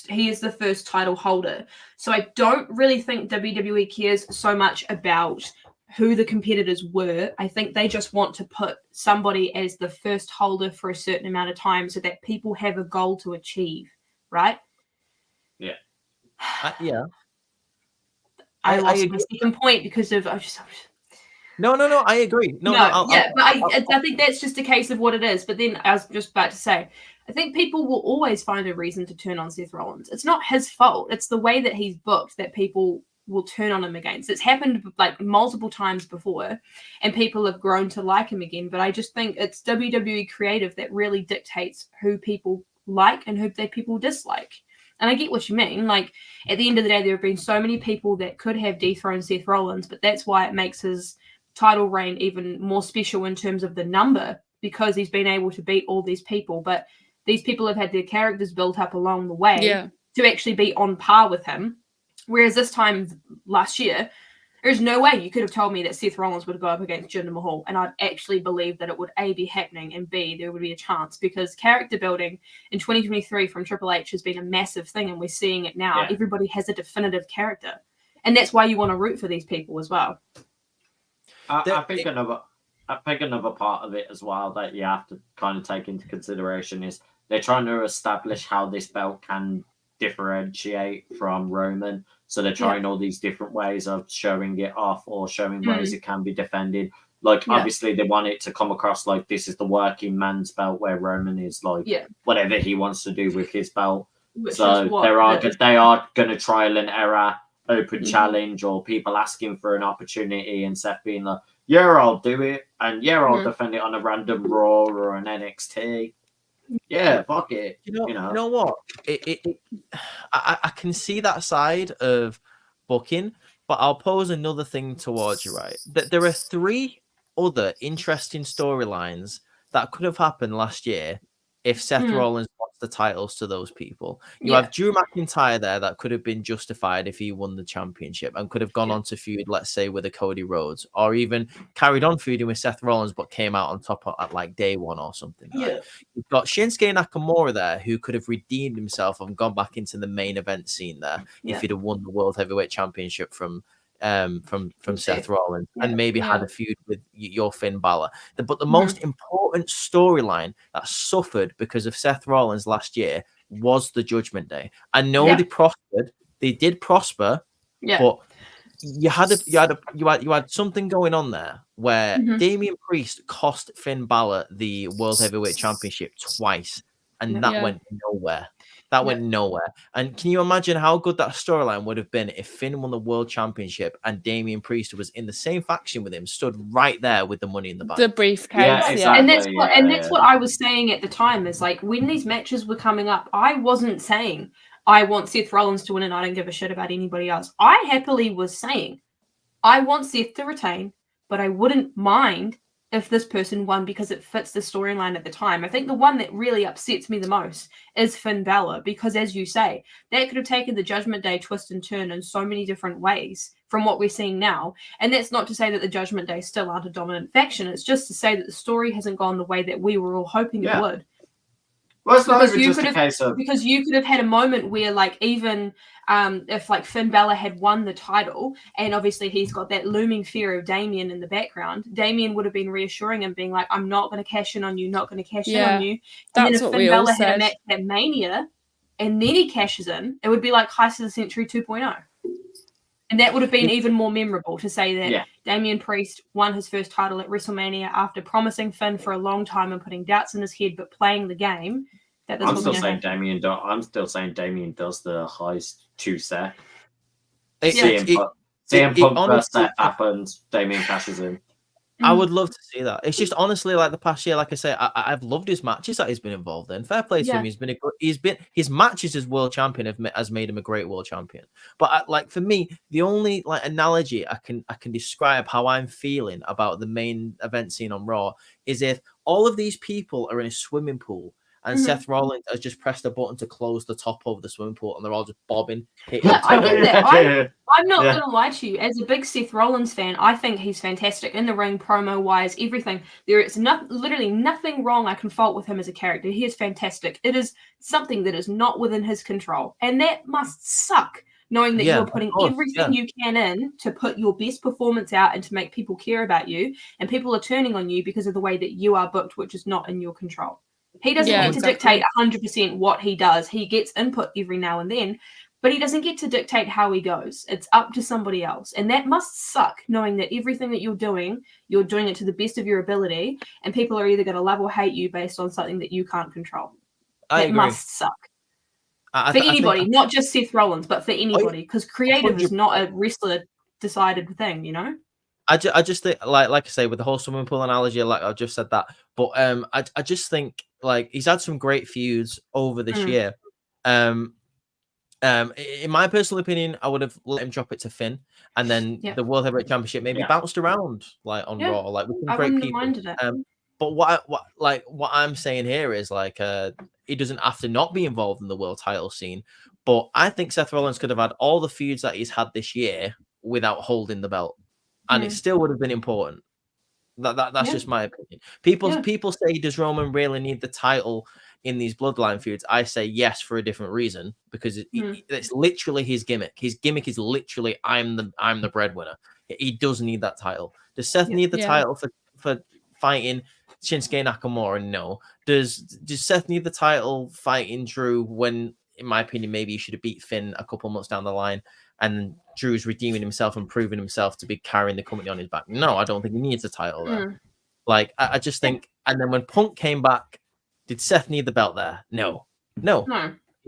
he is the first title holder. So I don't really think WWE cares so much about who the competitors were. I think they just want to put somebody as the first holder for a certain amount of time so that people have a goal to achieve, right? Yeah. Yeah. I lost my agree. second point because of No, I agree. But I think that's just a case of what it is. But then I was just about to say, I think people will always find a reason to turn on Seth Rollins. It's not his fault. It's the way that he's booked that people will turn on him against. It's happened like multiple times before, and people have grown to like him again. But I just think it's WWE creative that really dictates who people like and who people dislike. And I get what you mean. Like, at the end of the day, there have been so many people that could have dethroned Seth Rollins, but that's why it makes his title reign even more special in terms of the number, because he's been able to beat all these people. But these people have had their characters built up along the way to actually be on par with him. Whereas this time last year, there's no way you could have told me that Seth Rollins would go up against Jinder Mahal, and I'd actually believe that it would A, be happening, and B, there would be a chance, because character building in 2023 from Triple H has been a massive thing, and we're seeing it now. Yeah. Everybody has a definitive character, and that's why you want to root for these people as well. I think another part of it as well that you have to kind of take into consideration is they're trying to establish how this belt can differentiate from Roman. So they're trying all these different ways of showing it off or showing ways it can be defended. Like, obviously, they want it to come across like this is the working man's belt, where Roman is like whatever he wants to do with his belt. So they are going to trial and error, open challenge, or people asking for an opportunity, and Seth being like, yeah, I'll do it. And I'll defend it on a random Raw or an NXT. Yeah, fuck it. You know what? I can see that side of booking, but I'll pose another thing towards you, right? That there are 3 other interesting storylines that could have happened last year if Seth Rollins lost the titles to those people. You have Drew McIntyre there that could have been justified if he won the championship and could have gone on to feud, let's say, with a Cody Rhodes, or even carried on feuding with Seth Rollins but came out on top at like day 1 or something. Right? You've got Shinsuke Nakamura there, who could have redeemed himself and gone back into the main event scene there if he'd have won the World Heavyweight Championship from Seth Rollins and maybe had a feud with your Finn Balor. But the most important storyline that suffered because of Seth Rollins last year was the Judgment Day. I know they did prosper, but you had something going on there where Damian Priest cost Finn Balor the World Heavyweight Championship twice, and that went nowhere. That went nowhere. And can you imagine how good that storyline would have been if Finn won the World Championship and Damian Priest was in the same faction with him, stood right there with the Money in the Bank? The briefcase. Yeah, exactly. And that's what I was saying at the time, is like, when these matches were coming up, I wasn't saying I want Seth Rollins to win and I don't give a shit about anybody else. I happily was saying I want Seth to retain, but I wouldn't mind if this person won because it fits the storyline at the time. I think the one that really upsets me the most is Finn Balor, because, as you say, that could have taken the Judgment Day twist and turn in so many different ways from what we're seeing now. And that's not to say that the Judgment Day still aren't a dominant faction. It's just to say that the story hasn't gone the way that we were all hoping it would. Well, it's not even just a case of... Because you could have had a moment where, like, even if, like, Finn Balor had won the title, and obviously he's got that looming fear of Damian in the background, Damian would have been reassuring him, being like, I'm not going to cash in on you, not going to cash in on you. And that's then if what Finn we all Balor had said. a match at Mania, and then he cashes in, it would be like Heist of the Century 2.0. And that would have been even more memorable, to say that Damian Priest won his first title at WrestleMania after promising Finn for a long time and putting doubts in his head, but playing the game. I'm still saying Damian does the Heist 2 set. CM Punk first set happens, Damian cashes in. I would love to see that. It's just honestly, like the past year, like I say, I've loved his matches that he's been involved in. Fair play to him. His matches as world champion has made him a great world champion. But like for me, the only like analogy I can describe how I'm feeling about the main event scene on Raw is if all of these people are in a swimming pool and Mhm. Seth Rollins has just pressed a button to close the top of the swimming pool, and they're all just bobbing, hitting. Yeah, I get that. I'm not Yeah. going to lie to you. As a big Seth Rollins fan, I think he's fantastic in the ring, promo-wise, everything. There is literally nothing wrong I can fault with him as a character. He is fantastic. It is something that is not within his control, and that must suck, knowing that Yeah, you're of putting course, everything you can in to put your best performance out and to make people care about you, and people are turning on you because of the way that you are booked, which is not in your control. He doesn't Yeah, get to exactly. dictate 100% what he does. He gets input every now and then, but he doesn't get to dictate how he goes. It's up to somebody else. And that must suck, knowing that everything that you're doing it to the best of your ability, and people are either going to love or hate you based on something that you can't control. I That agree. must suck. I For think- anybody, not just Seth Rollins, but for anybody. Because creative is 100%. not a wrestler decided thing, you know? I just think, like I say, with the whole swimming pool analogy, like I just said that, but I just think like he's had some great feuds over this year. In my personal opinion, I would have let him drop it to Finn, and then Yeah. the World Heavyweight Championship maybe Yeah. bounced around like on Yeah. Raw, like with some I great wouldn't have people. minded it. But what I'm saying here is like he doesn't have to not be involved in the world title scene. But I think Seth Rollins could have had all the feuds that he's had this year without holding the belt, and it still would have been important. That's Yeah. just my opinion. People Yeah. people say, does Roman really need the title in these bloodline feuds? I say yes, for a different reason, because it's literally his gimmick. His gimmick is literally I'm the breadwinner. He does need that title. Does Seth need the title for fighting Shinsuke Nakamura? No. Does Seth need the title fighting Drew when, in my opinion, maybe he should have beat Finn a couple months down the line, and Drew's redeeming himself and proving himself to be carrying the company on his back? No, I don't think he needs a title there. Like, I just think, and then when Punk came back, did Seth need the belt there? No,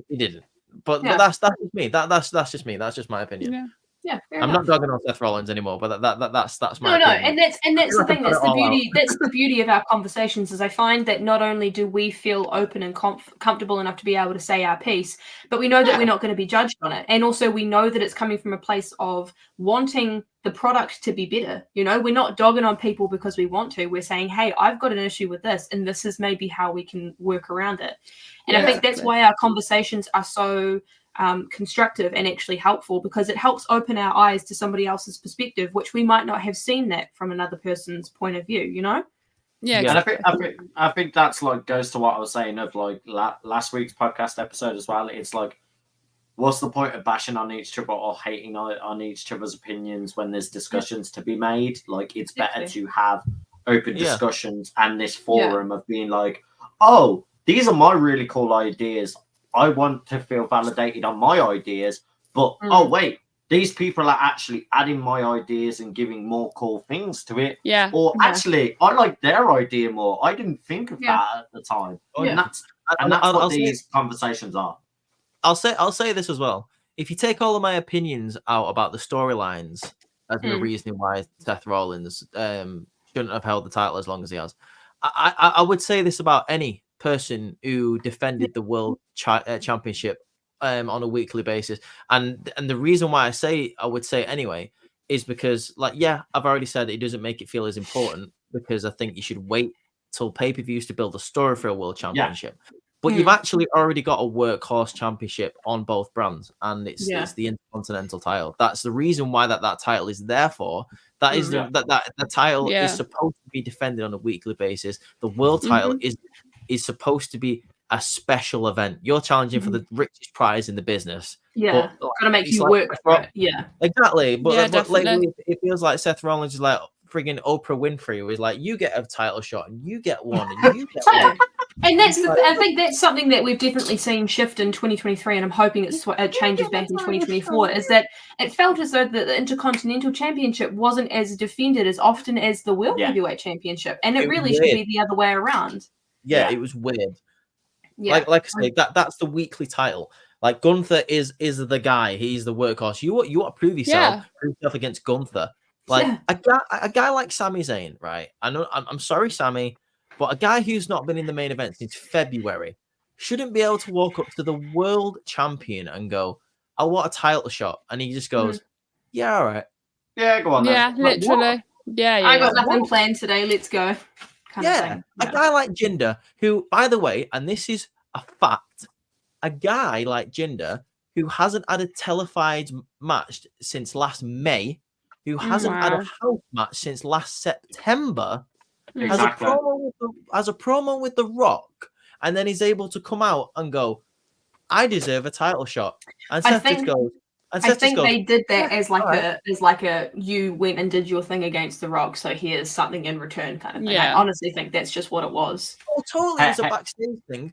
he didn't. But that's just me. That's just me. That's just my opinion. Yeah, I'm not dogging on Seth Rollins anymore, but that's my no, opinion. and that's the thing. That's the beauty. Out. That's the beauty of our conversations. Is I find that not only do we feel open and comfortable enough to be able to say our piece, but we know that we're not going to be judged on it, and also we know that it's coming from a place of wanting the product to be better. You know, we're not dogging on people because we want to. We're saying, hey, I've got an issue with this, and this is maybe how we can work around it. And I think that's why our conversations are so constructive and actually helpful, because it helps open our eyes to somebody else's perspective, which we might not have seen that from another person's point of view, you know? Yeah, And exactly. I think that's like goes to what I was saying of like last week's podcast episode as well. It's like, what's the point of bashing on each other or hating on each other's opinions when there's discussions to be made? Like, it's better to have open discussions and this forum of being like, oh, these are my really cool ideas. I want to feel validated on my ideas, but oh wait, these people are actually adding my ideas and giving more cool things to it. Yeah. Or actually, I like their idea more. I didn't think of that at the time. And that's what these conversations are. I'll say this as well. If you take all of my opinions out about the storylines as the reasoning why Seth Rollins shouldn't have held the title as long as he has, I would say this about any person who defended the world championship on a weekly basis, and the reason why I would say it anyway is because, like, I've already said it doesn't make it feel as important, because I think you should wait till pay-per-views to build a story for a world championship. But you've actually already got a workhorse championship on both brands, and it's the Intercontinental title. That's the reason why that title is there for. That is the title is supposed to be defended on a weekly basis. The world title is supposed to be a special event. You're challenging for the richest prize in the business. Yeah, but gotta make you work for it. Yeah, exactly. But lately, it feels like Seth Rollins is like friggin' Oprah Winfrey, who is like, you get a title shot and you get one and you get one. And I think that's something that we've definitely seen shift in 2023, and I'm hoping it changes back in 2024, is that it felt as though the Intercontinental Championship wasn't as defended as often as the World Heavyweight Championship, and it really should be the other way around. Yeah, it was weird. Yeah. Like I say, that's the weekly title. Like, Gunther is the guy. He's the workhorse. You want to prove yourself against Gunther. Like a guy like Sami Zayn, right? I know. I'm sorry, Sami, but a guy who's not been in the main event since February shouldn't be able to walk up to the world champion and go, "I want a title shot," and he just goes, "Yeah, all right, yeah, go on." Yeah, then. literally. Like, yeah. I got nothing planned today. Let's go. kind of Yeah, thing. a guy like Jinder, who, by the way, and this is a fact, a guy like Jinder who hasn't had a televised match since last May, who hasn't had a Wow. house match since last September, Exactly. has a promo with The Rock, and then he's able to come out and go, "I deserve a title shot," and I Seth think- just goes, and I Seth just think goes, they did that "Yeah, as like alright." a you went and did your thing against The Rock, so here's something in return kind of thing. I Yeah. honestly think that's just what it was. Oh, totally, it was a backstage thing.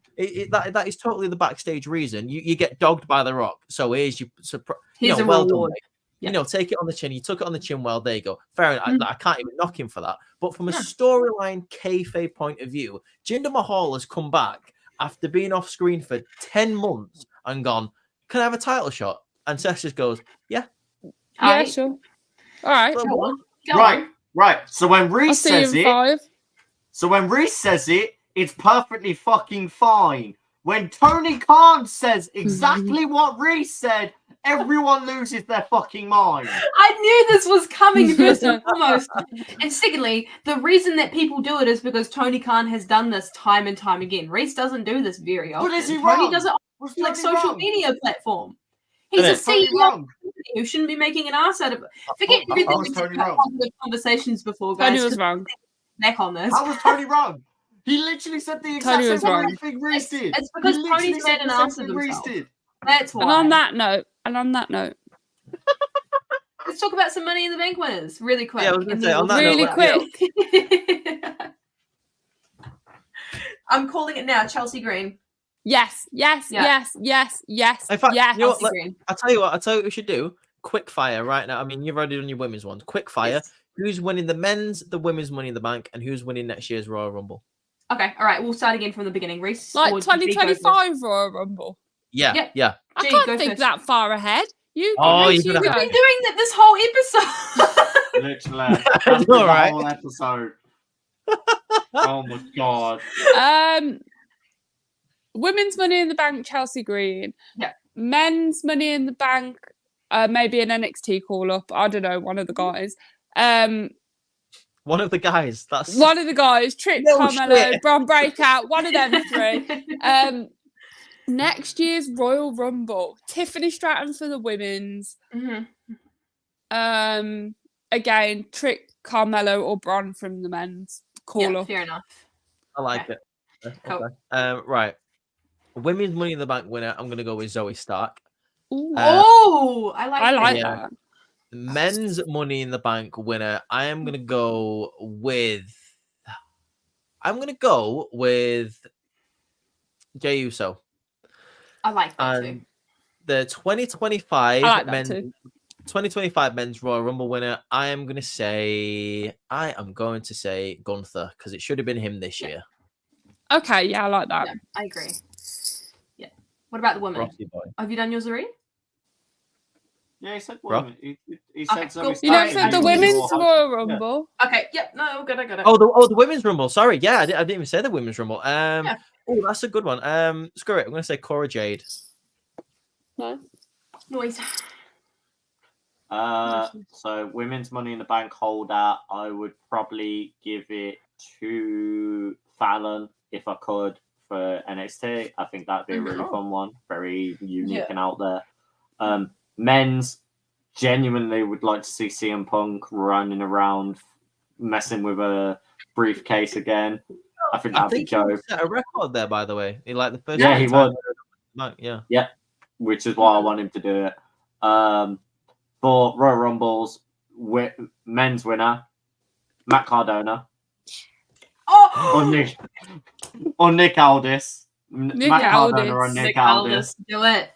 That is totally the backstage reason. You get dogged by The Rock, so here's your Here's a well done, reward. mate. Yeah. Take it on the chin. You took it on the chin well. There you go. Fair enough. Mhm. I can't even knock him for that. But from a Yeah. storyline kayfabe point of view, Jinder Mahal has come back after being off screen for 10 months and gone, "Can I have a title shot?" And Seth just goes, "Yeah." Yeah, sure. All right. Well, Go what? on. Go Right, on. right. So when I'll Reese see you says in it, 5. it's perfectly fucking fine. When Tony Khan says exactly what Reese said, everyone loses their fucking mind. I knew this was coming first and foremost. And secondly, the reason that people do it is because Tony Khan has done this time and time again. Reese doesn't do this very often. But is he Tony wrong? does it on Was like Tony social wrong? media platform. He's a Isn't it? Tony CEO wrong. who shouldn't be making an ass out of it. Forget How everything was we said Tony about wrong? positive conversations before, guys. Tony was 'cause wrong. back on this. How was Tony wrong? He literally said the exact Tony same was wrong. thing Reese did. It's because He literally Tony's said made an the same ass of thing Reese himself. did. That's why. And on that note, Let's talk about some Money in the Bank winners really quick. Yeah, I was gonna and say, then on we'll- that really note, quick. I'm calling it now, Chelsea Green. Yes. Yeah. In fact, yes. you know what, Chelsea Green. I'll tell you what we should do. Quick fire right now. I mean, you've already done your women's ones. Quick fire. Yes. Who's winning the men's, the women's Money in the Bank, and who's winning next year's Royal Rumble? Okay, all right. We'll start again from the beginning. Reese, Like or G, go first. 2025 Royal Rumble. Yeah, Yep. yeah. I G, can't go think first. that far ahead. You, Oh, Reese, you you could go. We've been doing that this whole episode. Literally. That's been All the right. whole episode. Oh my god. Women's Money in the Bank, Chelsea Green. Yeah. Men's Money in the Bank, maybe an NXT call up. I don't know, one of the guys. One of the guys. That's One of the guys, Trick, No Carmelo, shit. Bron Breakout, one of them three. Next year's Royal Rumble, Tiffany Stratton for the women's. Mhm. Again, Trick, Carmelo, or Bron from the men's. Call Yeah, up. fair enough. I like Okay. it. Cool. Okay. Right. Women's Money in the Bank winner. I'm gonna go with Zoe Stark. Ooh, Oh, I like I that. like Yeah. that. Men's Money in the Bank winner. I am gonna go with. Jey Uso. I like that too. And the 2025 I like that men's too. 2025 men's Royal Rumble winner. I am going to say Gunther, because it should have been him this year. Okay, yeah, I like that. Yeah, I agree. Yeah. What about the women? Rossi boy. Have you done yours already? Yeah, he said Rob? women. He Okay, said Zoe cool. You know, Alright, for I the will women's do Royal Rumble, Okay. Yep. No, I got it. Oh, the women's Rumble. Sorry, yeah, I didn't even say the women's Rumble. Oh, that's a good one. Screw it. I'm going to say Cora Jade. Noise. So women's Money in the Bank holder, I would probably give it to Fallon if I could for NXT. I think that'd be a really fun one, very unique and out there. Men's, genuinely would like to see CM Punk running around, messing with a briefcase again. I think that'd be he would dope. set a record there, by the way. He like the first. Yeah, he time. would. Yeah. Which is why I want him to do it. For Royal Rumbles, men's winner, Matt Cardona. Oh, Or Nick Aldis. Nick Matt Cardona Aldis. or Nick Aldis. do it.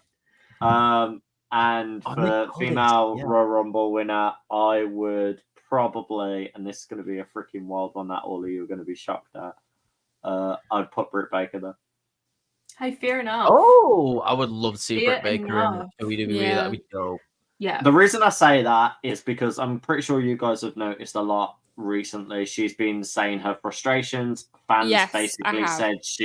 And Oh, for Nick Aldis, female yeah. Royal Rumble winner, I would probably, and this is going to be a freaking wild one that all of you are going to be shocked at, I'd put Britt Baker there. Hey, fair enough. Oh, I would love to see Fair Britt Baker enough. in WWE. Yeah. That'd be dope. Yeah. The reason I say that is because I'm pretty sure you guys have noticed a lot recently. She's been saying her frustrations. Fans Yes, I basically have. said This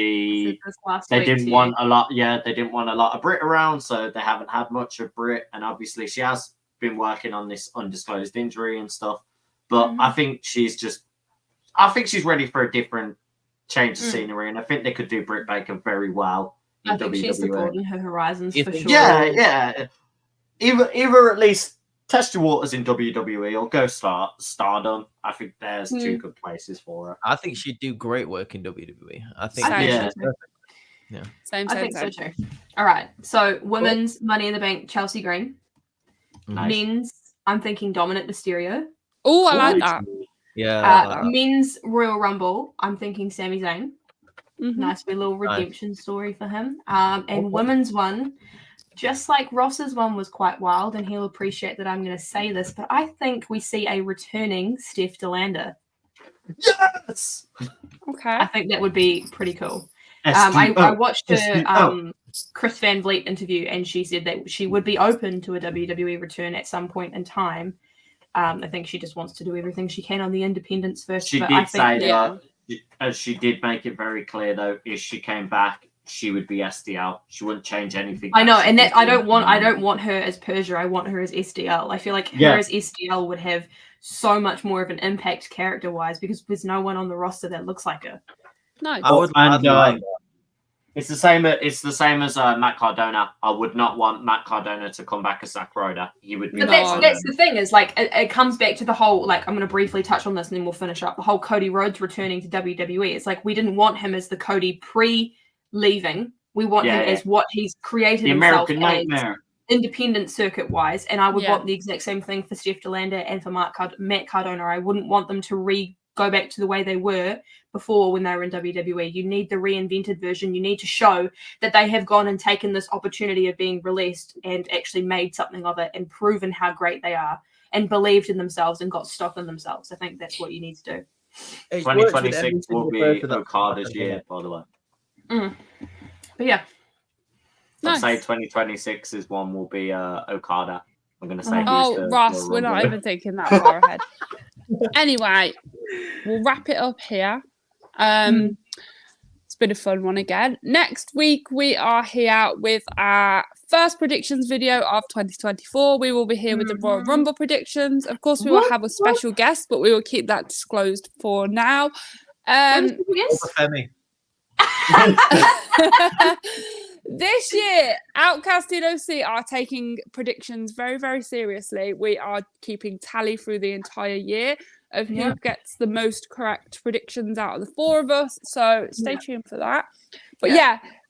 they week didn't too. want a lot. Yeah, they didn't want a lot of Brit around, so they haven't had much of Brit. And obviously, she has been working on this undisclosed injury and stuff. But I think she's just I think she's ready for a different change of scenery, and I think they could do Britt Baker very well in I think she's WWE. broadened her horizons You for think- sure. Yeah. Either at least test your waters in WWE or go Stardom. I think there's two good places for her. I think she'd do great work in WWE. I think. Same. Yeah. Same. I think so too. All right. So women's Money in the Bank, Chelsea Green. Nice. Men's, I'm thinking Dominic Mysterio. Oh, I like that. Yeah. I like that. Men's Royal Rumble, I'm thinking Sami Zayn. Mhm. Nice wee little redemption story for him. And women's one, just like Ross's one was quite wild, and he'll appreciate that I'm going to say this, but I think we see a returning Steph DeLander. Yes. Okay. I think that would be pretty cool. I watched her Chris Van Vliet interview, and she said that she would be open to a WWE return at some point in time. I think she just wants to do everything she can on the independents first. She but did I think, say that, as she did make it very clear though, if she came back, she would be SDL. She wouldn't change anything. I know, and that I don't want her as Persia. I want her as SDL. I feel like her as SDL would have so much more of an impact character-wise because there's no one on the roster that looks like her. Nice. I would And, like that. It's the same. It's the same as Matt Cardona. I would not want Matt Cardona to come back as Zack Ryder. He would be. But that's the thing is like it comes back to the whole like I'm going to briefly touch on this and then we'll finish up the whole Cody Rhodes returning to WWE. It's like we didn't want him as the Cody pre-leaving. We want him as what he's created the himself American as Nightmare. independent circuit wise. And I would want the exact same thing for Steph DeLander and for Matt Cardona. I wouldn't want them to go back to the way they were before when they were in WWE. You need the reinvented version. You need to show that they have gone and taken this opportunity of being released and actually made something of it and proven how great they are and believed in themselves and got stock in themselves. I think that's what you need to do. 2026 will be Okada's year, by the way. But yeah. I'd say 2026 is one will be Okada. I'm going to say. Oh, Ross, we're not even thinking that far ahead. Anyway, we'll wrap it up here. It's been a fun one again. Next week, we are here with our first predictions video of 2024. We will be here with the Royal Rumble predictions. Of course, we will have a special guest, but we will keep that disclosed for now. This year, Outcasted OC are taking predictions very, very seriously. We are keeping tally through the entire year of who gets the most correct predictions out of the four of us. So stay tuned for that. But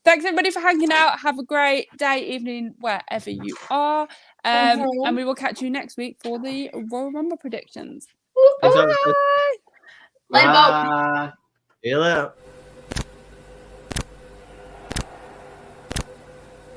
thanks everybody for hanging out. Have a great day, evening, wherever you are. And we will catch you next week for the Royal Rumble predictions. Bye. Bye. See you later.